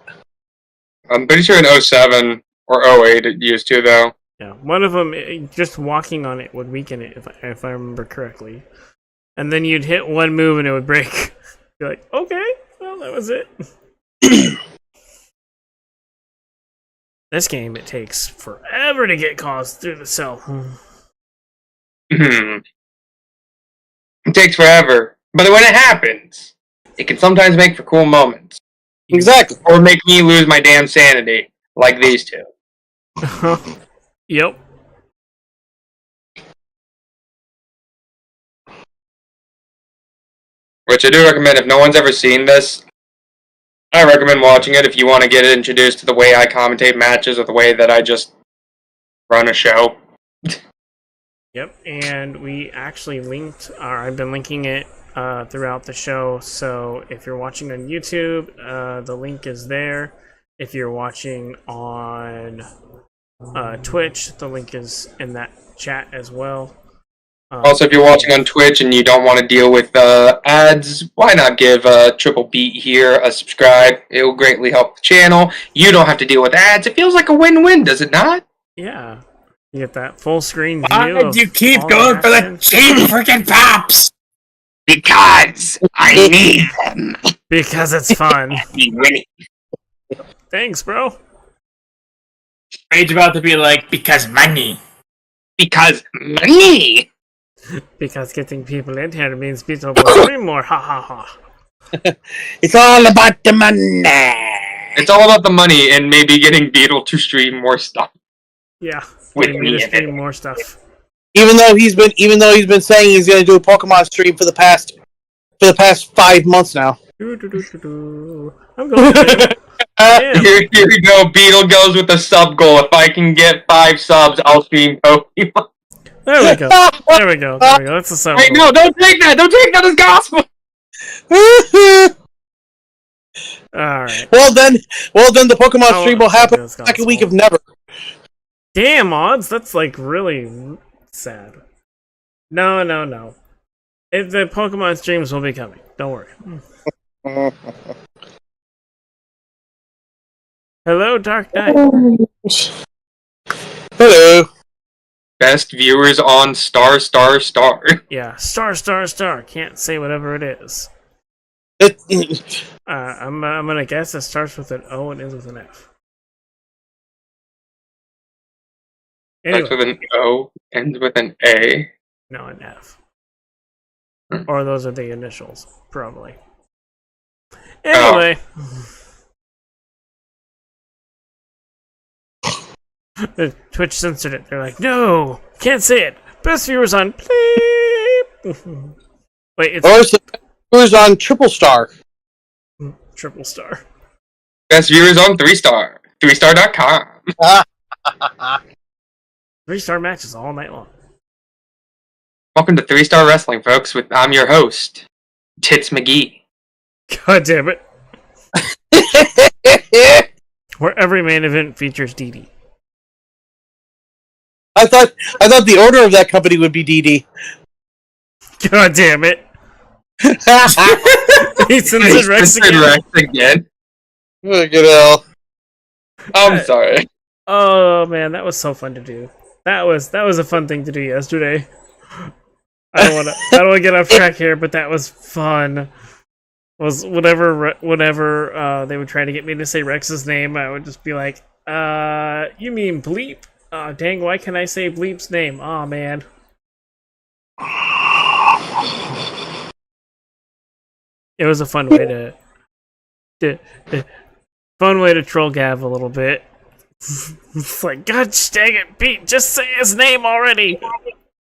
I'm pretty sure in 07 or 08 it used to, though. Yeah, one of them, just walking on it would weaken it, if I remember correctly. And then you'd hit one move and it would break. You're like, okay, well, that was it. This game, it takes forever to get calls through the cell. It takes forever. But when it happens, it can sometimes make for cool moments. Exactly. Or make me lose my damn sanity, like these two. Yep. Which I do recommend if no one's ever seen this. I recommend watching it if you want to get introduced to the way I commentate matches or the way that I just run a show. Yep, and we actually linked, or I've been linking it throughout the show, so if you're watching on YouTube, the link is there. If you're watching on Twitch, the link is in that chat as well. Also, if you're watching on Twitch and you don't want to deal with ads, why not give Triple Beat here a subscribe? It will greatly help the channel. You don't have to deal with ads. It feels like a win-win, does it not? Yeah. You get that full screen view. Why do you keep going for the cheap freaking pops? Because I need them. Because it's fun. Thanks, bro. Rage about to be like, because money. Because money. Because getting people in here means people will stream more. Ha ha ha. It's all about the money. It's all about the money and maybe getting Beetle to stream more stuff. Yeah. With Getting me me to in stream it. more stuff. Even though he's been saying he's going to do a Pokemon stream for the past 5 months now. I'm going to. Here we go. Beetle goes with the sub goal. If I can get 5 subs, I'll stream Pokemon. There we go. There we go. That's the sub. Wait, no, don't take that. Don't take that as gospel. Alright. Well then, the Pokemon Oh, stream will happen that's the second gospel. week of Never. Damn, odds. That's really sad. No. The Pokemon streams will be coming. Don't worry. Hello, Dark Knight. Hello. Best viewers on star. Yeah, star. Can't say whatever it is. I'm gonna guess it starts with an O and ends with an F. Starts Anyway, with an O, ends with an A. no, an F. Or those are the initials, probably. Anyway. Twitch censored it. They're like, no, can't say it. Best viewers on bleep. Wait, it's Who's on Triple Star? Triple Star. Best viewers on 3-star. 3star.com. 3-star matches all night long. Welcome to 3-Star Wrestling, folks. I'm your host, Tits McGee. God damn it. Where every main event features DD. I thought the owner of that company would be DD. God damn it. He censored Rex again. Rex again. Look at hell. I'm sorry. Oh man, that was so fun to do. That was a fun thing to do yesterday. I don't want to get off track here, but that was fun. Was whenever they would try to get me to say Rex's name, I would just be like, you mean Bleep? Dang, why can't I say Bleep's name? Aw, man. It was a fun way to troll Gav a little bit. It's like, God dang it, Pete, just say his name already.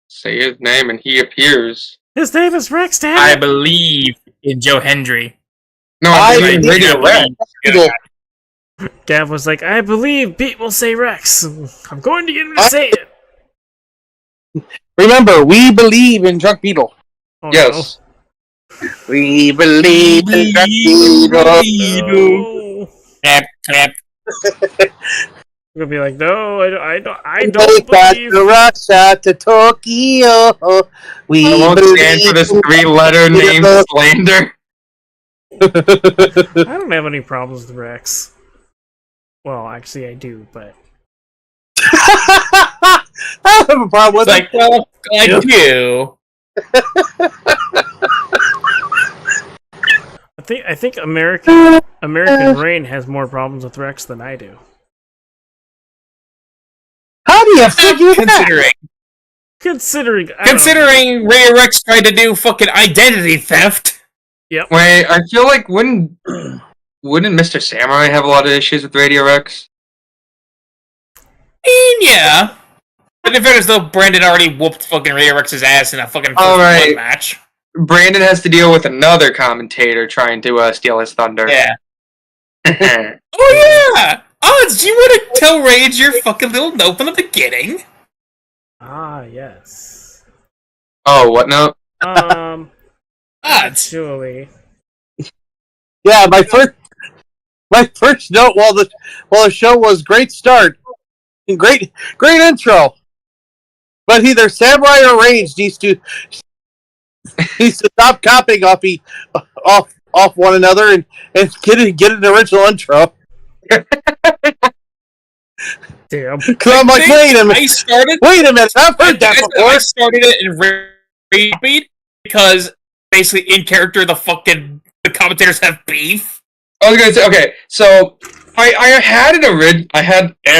Say his name and he appears. His name is Rex, damn I it. believe in Joe Hendry. No, I believe in Radio Rex. Gav was like, I believe Pete will say Rex. I'm going to get him to say it. Remember, we believe in drunk people. Oh, Yes. no. We believe in drunk people. No. Clap, clap. We're gonna be like, no, I don't Take back believe. the rocks out to Tokyo. We I won't believe stand for this 3-letter name slander. I don't have any problems with Rex. Well, actually, I do, but I don't have a problem with It's like, well, I do. I think American Reign has more problems with Rex than I do. How do you figure that? Considering Ray Rex tried to do fucking identity theft. Yep. Wait, I feel like wouldn't Mr. Samurai have a lot of issues with Radio Rex? Yeah. But in fairness, though, Brandon already whooped fucking Ray Rex's ass in a fucking first Alright. match. Brandon has to deal with another commentator trying to steal his thunder. Yeah. Oh yeah! Odds, you want to tell Rage your fucking little note from the beginning? Ah, yes. Oh, what note? Odds. Actually, Yeah, my first note while the show was great start, great intro, but either Samurai or Rage needs to stop copying off one another and get an original intro. damn. Cause I'm like, wait a minute, I've heard that before. I started it and Rage because basically in character the commentators have beef. I was gonna say, okay, so I had an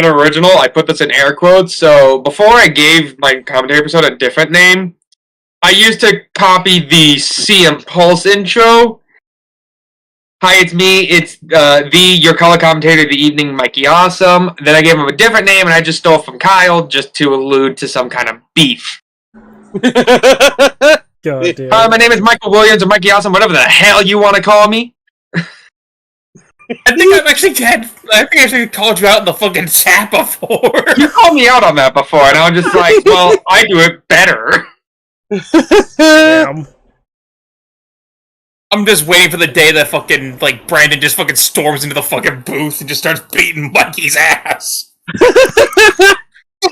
original. I put this in air quotes. So before I gave my commentary episode a different name, I used to copy the CM Pulse intro. Hi, it's me. It's your color commentator of the evening, Mikey Awesome. Then I gave him a different name, and I just stole from Kyle just to allude to some kind of beef. God damn. Hi, my name is Michael Williams or Mikey Awesome, whatever the hell you want to call me. I think I actually called you out in the fucking chat before. You called me out on that before, and I was just like, well, I do it better. Damn. I'm just waiting for the day that fucking, like, Brandon just fucking storms into the fucking booth and just starts beating Mikey's ass.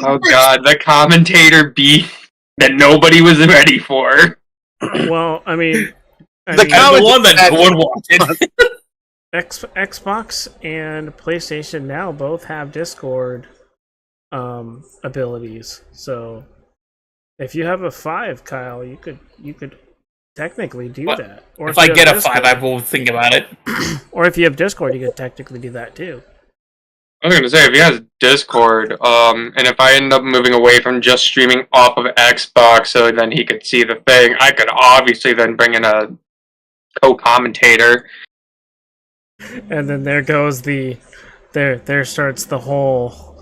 Oh god, the commentator beef that nobody was ready for. Well, I mean, The one that no one wanted. Xbox and PlayStation now both have Discord abilities. So if you have a 5, Kyle, you could technically do that. Or if I you get have a 5, I will think about it. Or if you have Discord, you could technically do that too. I was gonna say, if he has Discord, and if I end up moving away from just streaming off of Xbox, so then he could see the thing, I could obviously then bring in a co-commentator. And then there goes there starts the whole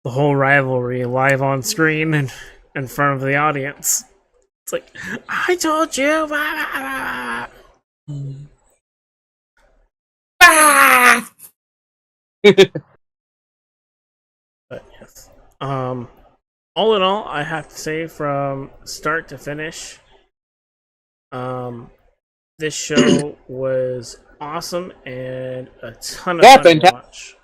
rivalry live on screen and in front of the audience. It's like, I told you. But yes. All in all, I have to say from start to finish, this show was awesome and a ton of fun to watch.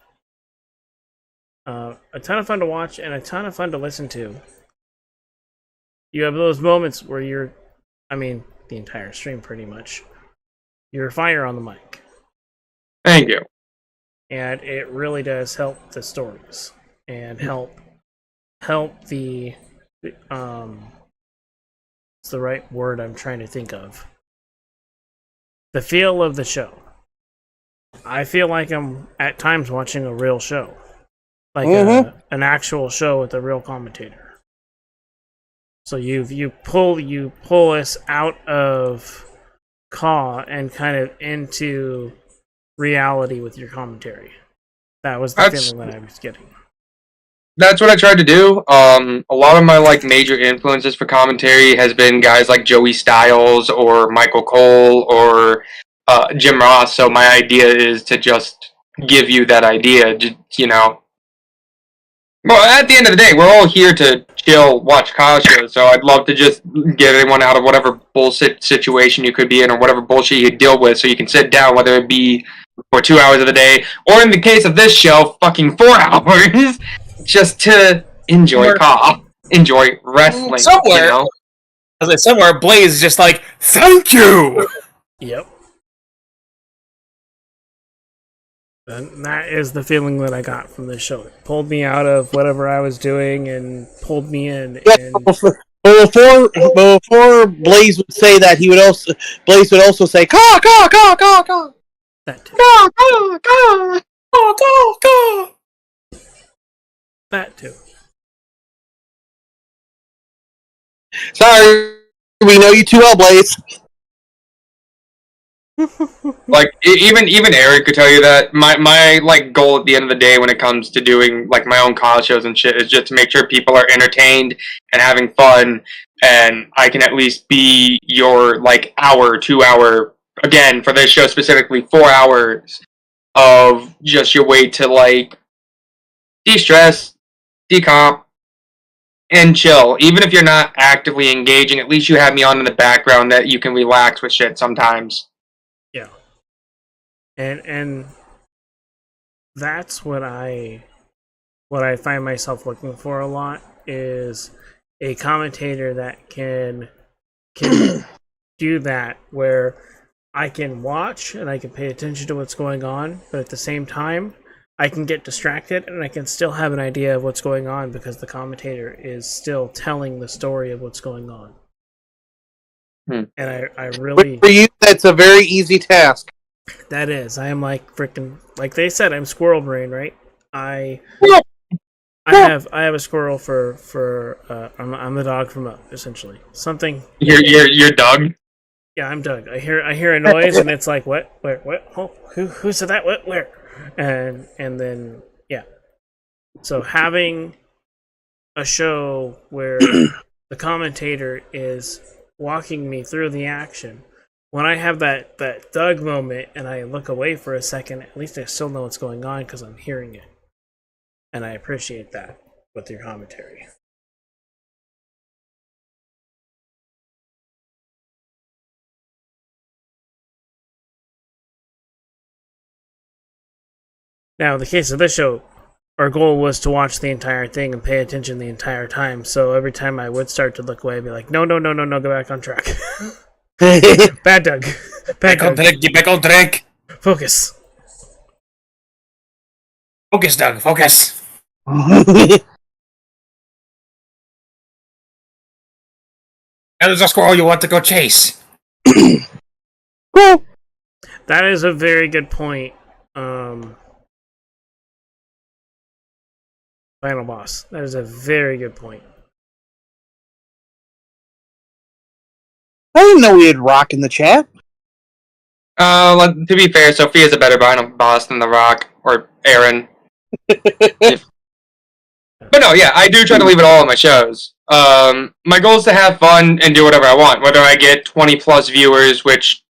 A ton of fun to watch and a ton of fun to listen to. You have those moments where the entire stream pretty much, you're fire on the mic. Thank you. And it really does help the stories and help the it's the right word I'm trying to think of. The feel of the show. I feel like I'm at times watching a real show. Like an actual show with a real commentator. So you pull us out of CAW and kind of into reality with your commentary. That was the feeling that I was getting. That's what I tried to do. A lot of my major influences for commentary has been guys like Joey Styles or Michael Cole or Jim Ross. So my idea is to just give you that idea, Well, at the end of the day, we're all here to chill, watch CAW shows, so I'd love to just get everyone out of whatever bullshit situation you could be in or whatever bullshit you deal with so you can sit down, whether it be for 2 hours of the day, or in the case of this show, fucking 4 hours, just to enjoy CAW, enjoy wrestling. Somewhere, somewhere, Blaze is just like, thank you! Yep. And that is the feeling that I got from this show. It pulled me out of whatever I was doing and pulled me in. And before Blaze would say that, Blaze would also say, "Caw, caw, caw, caw, caw." That too. Caw, caw, caw, caw, caw, caw. That too. Sorry, we know you too well, Blaze. Even Eric could tell you that my goal at the end of the day when it comes to doing my own CAW shows and shit is just to make sure people are entertained and having fun, and I can at least be your hour, 2 hour, again for this show specifically 4 hours of just your way to de-stress, decomp, and chill. Even if you're not actively engaging, at least you have me on in the background that you can relax with shit sometimes. Yeah. And that's what I find myself looking for a lot is a commentator that can do that, where I can watch and I can pay attention to what's going on, but at the same time I can get distracted and I can still have an idea of what's going on because the commentator is still telling the story of what's going on. And I really... For you, that's a very easy task. That is. I am freaking... Like they said, I'm squirrel brain, right? I have a squirrel for I'm the dog from Up, essentially. Something... You're Doug? Yeah, I'm Doug. I hear a noise and it's like, what? Where? What? Oh, who said that? What? Where? And then, yeah. So having a show where the commentator is walking me through the action, when I have that Doug moment and I look away for a second, at least I still know what's going on because I'm hearing it. And I appreciate that with your commentary. Now, in the case of this show, our goal was to watch the entire thing and pay attention the entire time. So every time I would start to look away, I'd be like, no, go back on track. Bad Doug. Bad Doug. Get back on track. Focus. Focus, Doug. Focus. Cool. Now there's a squirrel you want to go chase. That is a very good point. Final boss. That is a very good point. I didn't know we had Rock in the chat. To be fair, Sophia's a better boss than The Rock or Aaron. But no, yeah, I do try to leave it all on my shows. My goal is to have fun and do whatever I want. Whether I get 20 plus viewers, which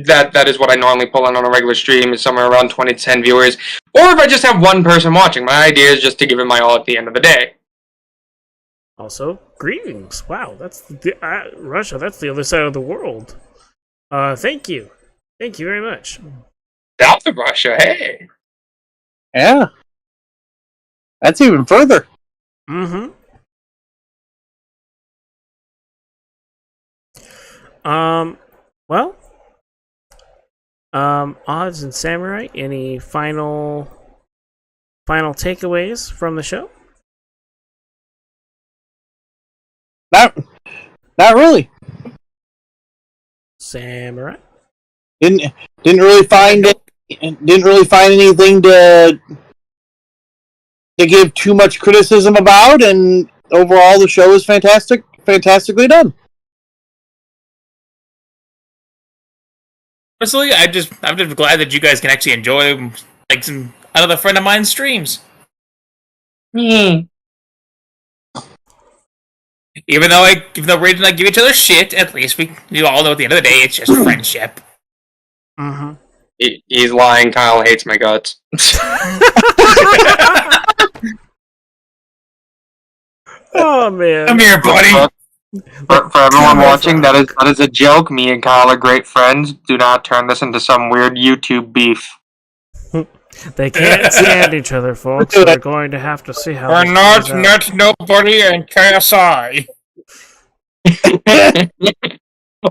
that is what I normally pull in on a regular stream, is somewhere around 20 to 10 viewers, or if I just have one person watching. My idea is just to give it my all at the end of the day. Also, greetings. Wow, that's Russia. That's the other side of the world. Thank you. Thank you very much. South of Russia, hey. Yeah. That's even further. Mm-hmm. Well, Odds and Samurai, any final takeaways from the show? Not really. Samurai? Didn't really find anything to give too much criticism about, and overall the show is fantastically done. Personally, I'm just glad that you guys can actually enjoy like some another friend of mine's streams. Even though Rage and I give each other shit, at least you all know at the end of the day it's just friendship. Mm-hmm. He's lying. Kyle hates my guts. Oh man! Come here, buddy. For everyone watching, that is a joke. Me and Kyle are great friends. Do not turn this into some weird YouTube beef. They can't stand each other, folks. We're going to have to see how. We're not nobody and KSI.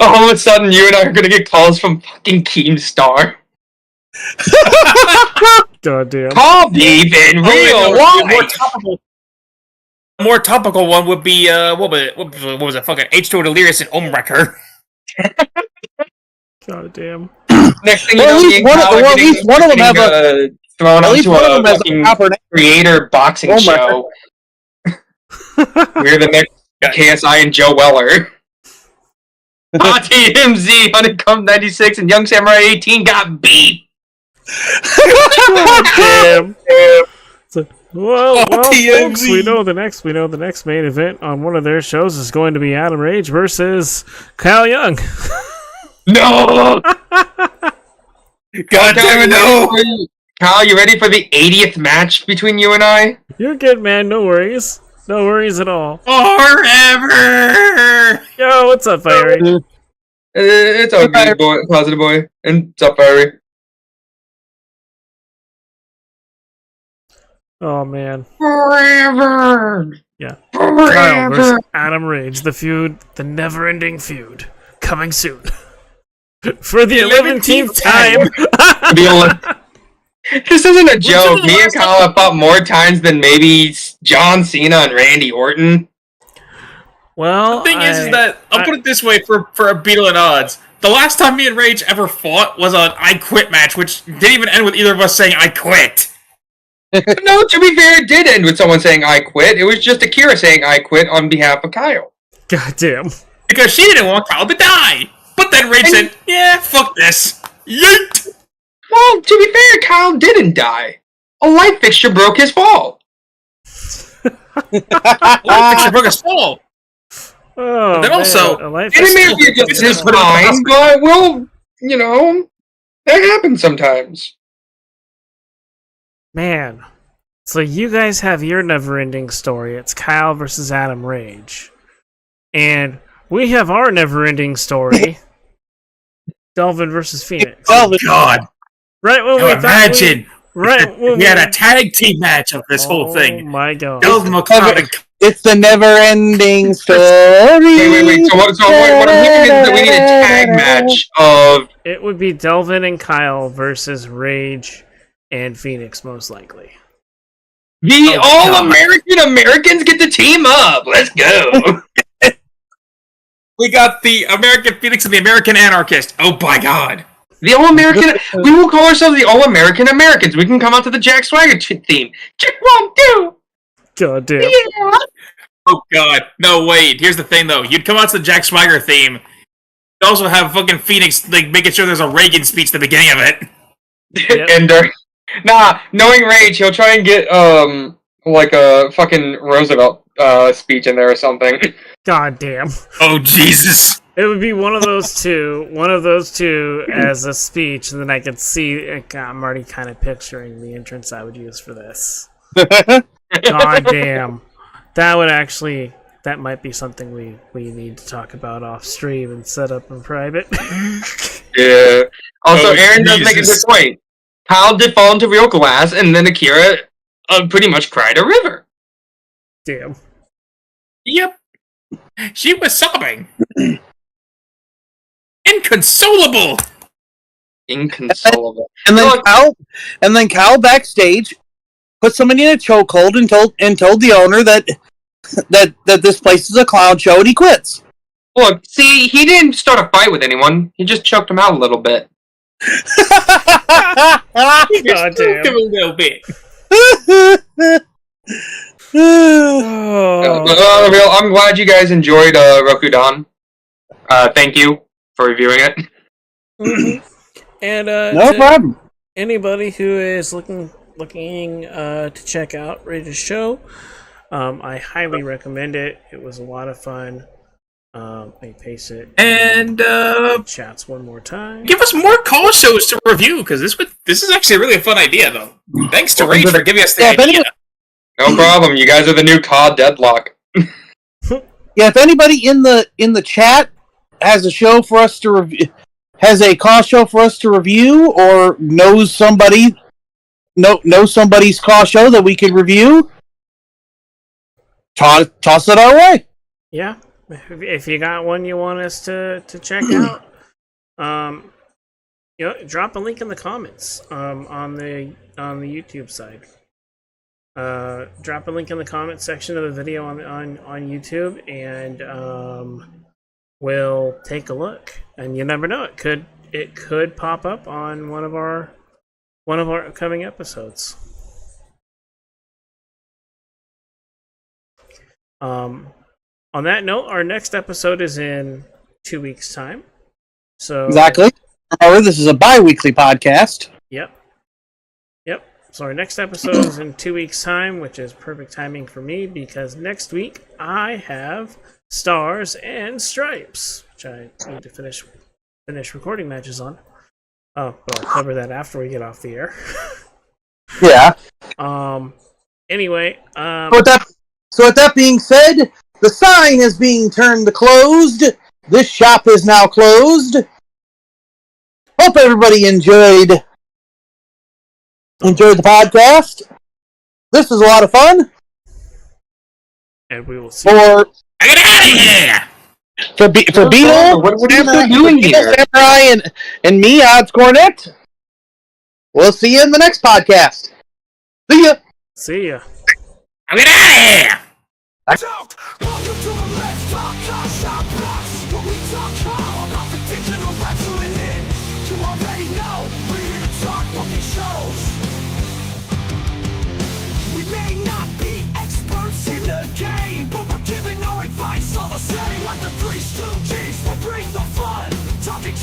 All of a sudden, you and I are gonna get calls from fucking Keemstar. God damn. Call Dave in real life. More topical one would be what was it? Fucking H2O Delirious and Omwrecker. God damn. Next thing you know, at least one of them have thrown onto a fucking creator boxing show. We're the next KSI and Joe Weller. TMZ, Honeycomb 96 and Young Samurai 18 got beat. Damn. Well, TMZ. folks, we know the next main event on one of their shows is going to be Adam Rage versus Kyle Young. No! God damn it, no! Kyle, you ready for the 80th match between you and I? You're good, man. No worries. No worries at all. Forever! Yo, what's up, Fiery? It's all good, boy. Positive boy. And what's up, Fiery? Oh, man. Forever! Yeah. Kyle versus Adam Rage. The feud. The never-ending feud. Coming soon. For the 11th time. This isn't a joke. Me and Kyle have fought more times than maybe John Cena and Randy Orton. Well, the thing is that I'll put it this way for a Beetle and Odds. The last time me and Rage ever fought was an I Quit match, which didn't even end with either of us saying I quit. No, to be fair, it did end with someone saying I quit. It was just Akira saying I quit on behalf of Kyle. God damn. Because she didn't want Kyle to die. But then Rage said, yeah, fuck this. Yeet! Well, to be fair, Kyle didn't die. A light fixture broke his fall. Light fixture broke his fall. Oh, but then man, also, it may be just his time, but well, that happens sometimes. Man, so you guys have your never-ending story. It's Kyle versus Adam Rage. And we have our never-ending story. Delvin versus Phoenix. Oh, God. Right when we imagine. We had a tag team match of this whole thing. Oh, my God. Delvin McCloud. It's the never-ending story. Wait. So what I'm hearing is that we need a tag match of... It would be Delvin and Kyle versus Rage and Phoenix, most likely. The All-American Americans get to team up. Let's go. We got the American Phoenix and the American Anarchist. Oh my god. The All-American... We will call ourselves the All-American Americans. We can come out to the Jack Swagger theme. Check 1, 2. God damn. Yeah. Oh god. No, wait. Here's the thing, though. You'd come out to the Jack Swagger theme. You'd also have fucking Phoenix, like, making sure there's a Reagan speech at the beginning of it. Yep. And knowing Rage, he'll try and get, like a fucking Roosevelt, speech in there or something. God damn. Oh, Jesus. It would be one of those two as a speech, and then I could see, I'm already kind of picturing the entrance I would use for this. God damn. That might be something we need to talk about off stream and set up in private. Yeah. Also, Oh, Aaron does make a good point. Kyle did fall into real glass, and then Akira pretty much cried a river. Damn. Yep. She was sobbing. Inconsolable. Inconsolable. And then Kyle backstage put somebody in a chokehold and told the owner that this place is a clown show and he quits. Look, see, he didn't start a fight with anyone. He just choked him out a little bit. God damn. A little bit. Oh. I'm glad you guys enjoyed Rokudan. Thank you for reviewing it. Mm-hmm. And No problem. Anybody who is looking to check out Rage's show, I highly recommend it. It was a lot of fun. Let me paste it And chats one more time. give us more call shows to review, because this is actually really a fun idea, though. Thanks to Rage for giving us the idea. No problem. You guys are the new CAW deadlock. Yeah, if anybody in the chat has a show for us to review, has a call show for us to review, or knows somebody's call show that we could review, toss it our way. Yeah, if you got one you want us to check out, drop a link in the comments on the YouTube side. Drop a link in the comment section of the video on YouTube, and we'll take a look. And you never know, it could pop up on one of our upcoming episodes. On that note, our next episode is in 2 weeks' time. So Exactly. Remember, this is a bi-weekly podcast. Yep. So our next episode is in 2 weeks' time, which is perfect timing for me because next week I have Stars and Stripes, which I need to finish recording matches on. Oh, but I'll cover that after we get off the air. Yeah. Anyway. So with that being said, the sign is being turned to closed. This shop is now closed. Hope everybody enjoyed the podcast. This was a lot of fun. And we will see. Get out of here! For Beetle, what are you still doing here? Samurai, and me, Odds Cornet. We'll see you in the next podcast. See ya. See ya. Get out of here! Welcome to the Let's Talk Car Shop Box, where we talk car about the digital wrestling hit. You already know, we're here to talk fucking shows. We may not be experts in the game, but we're giving our advice all the same, like the Three Stooges. We'll bring the fun, talking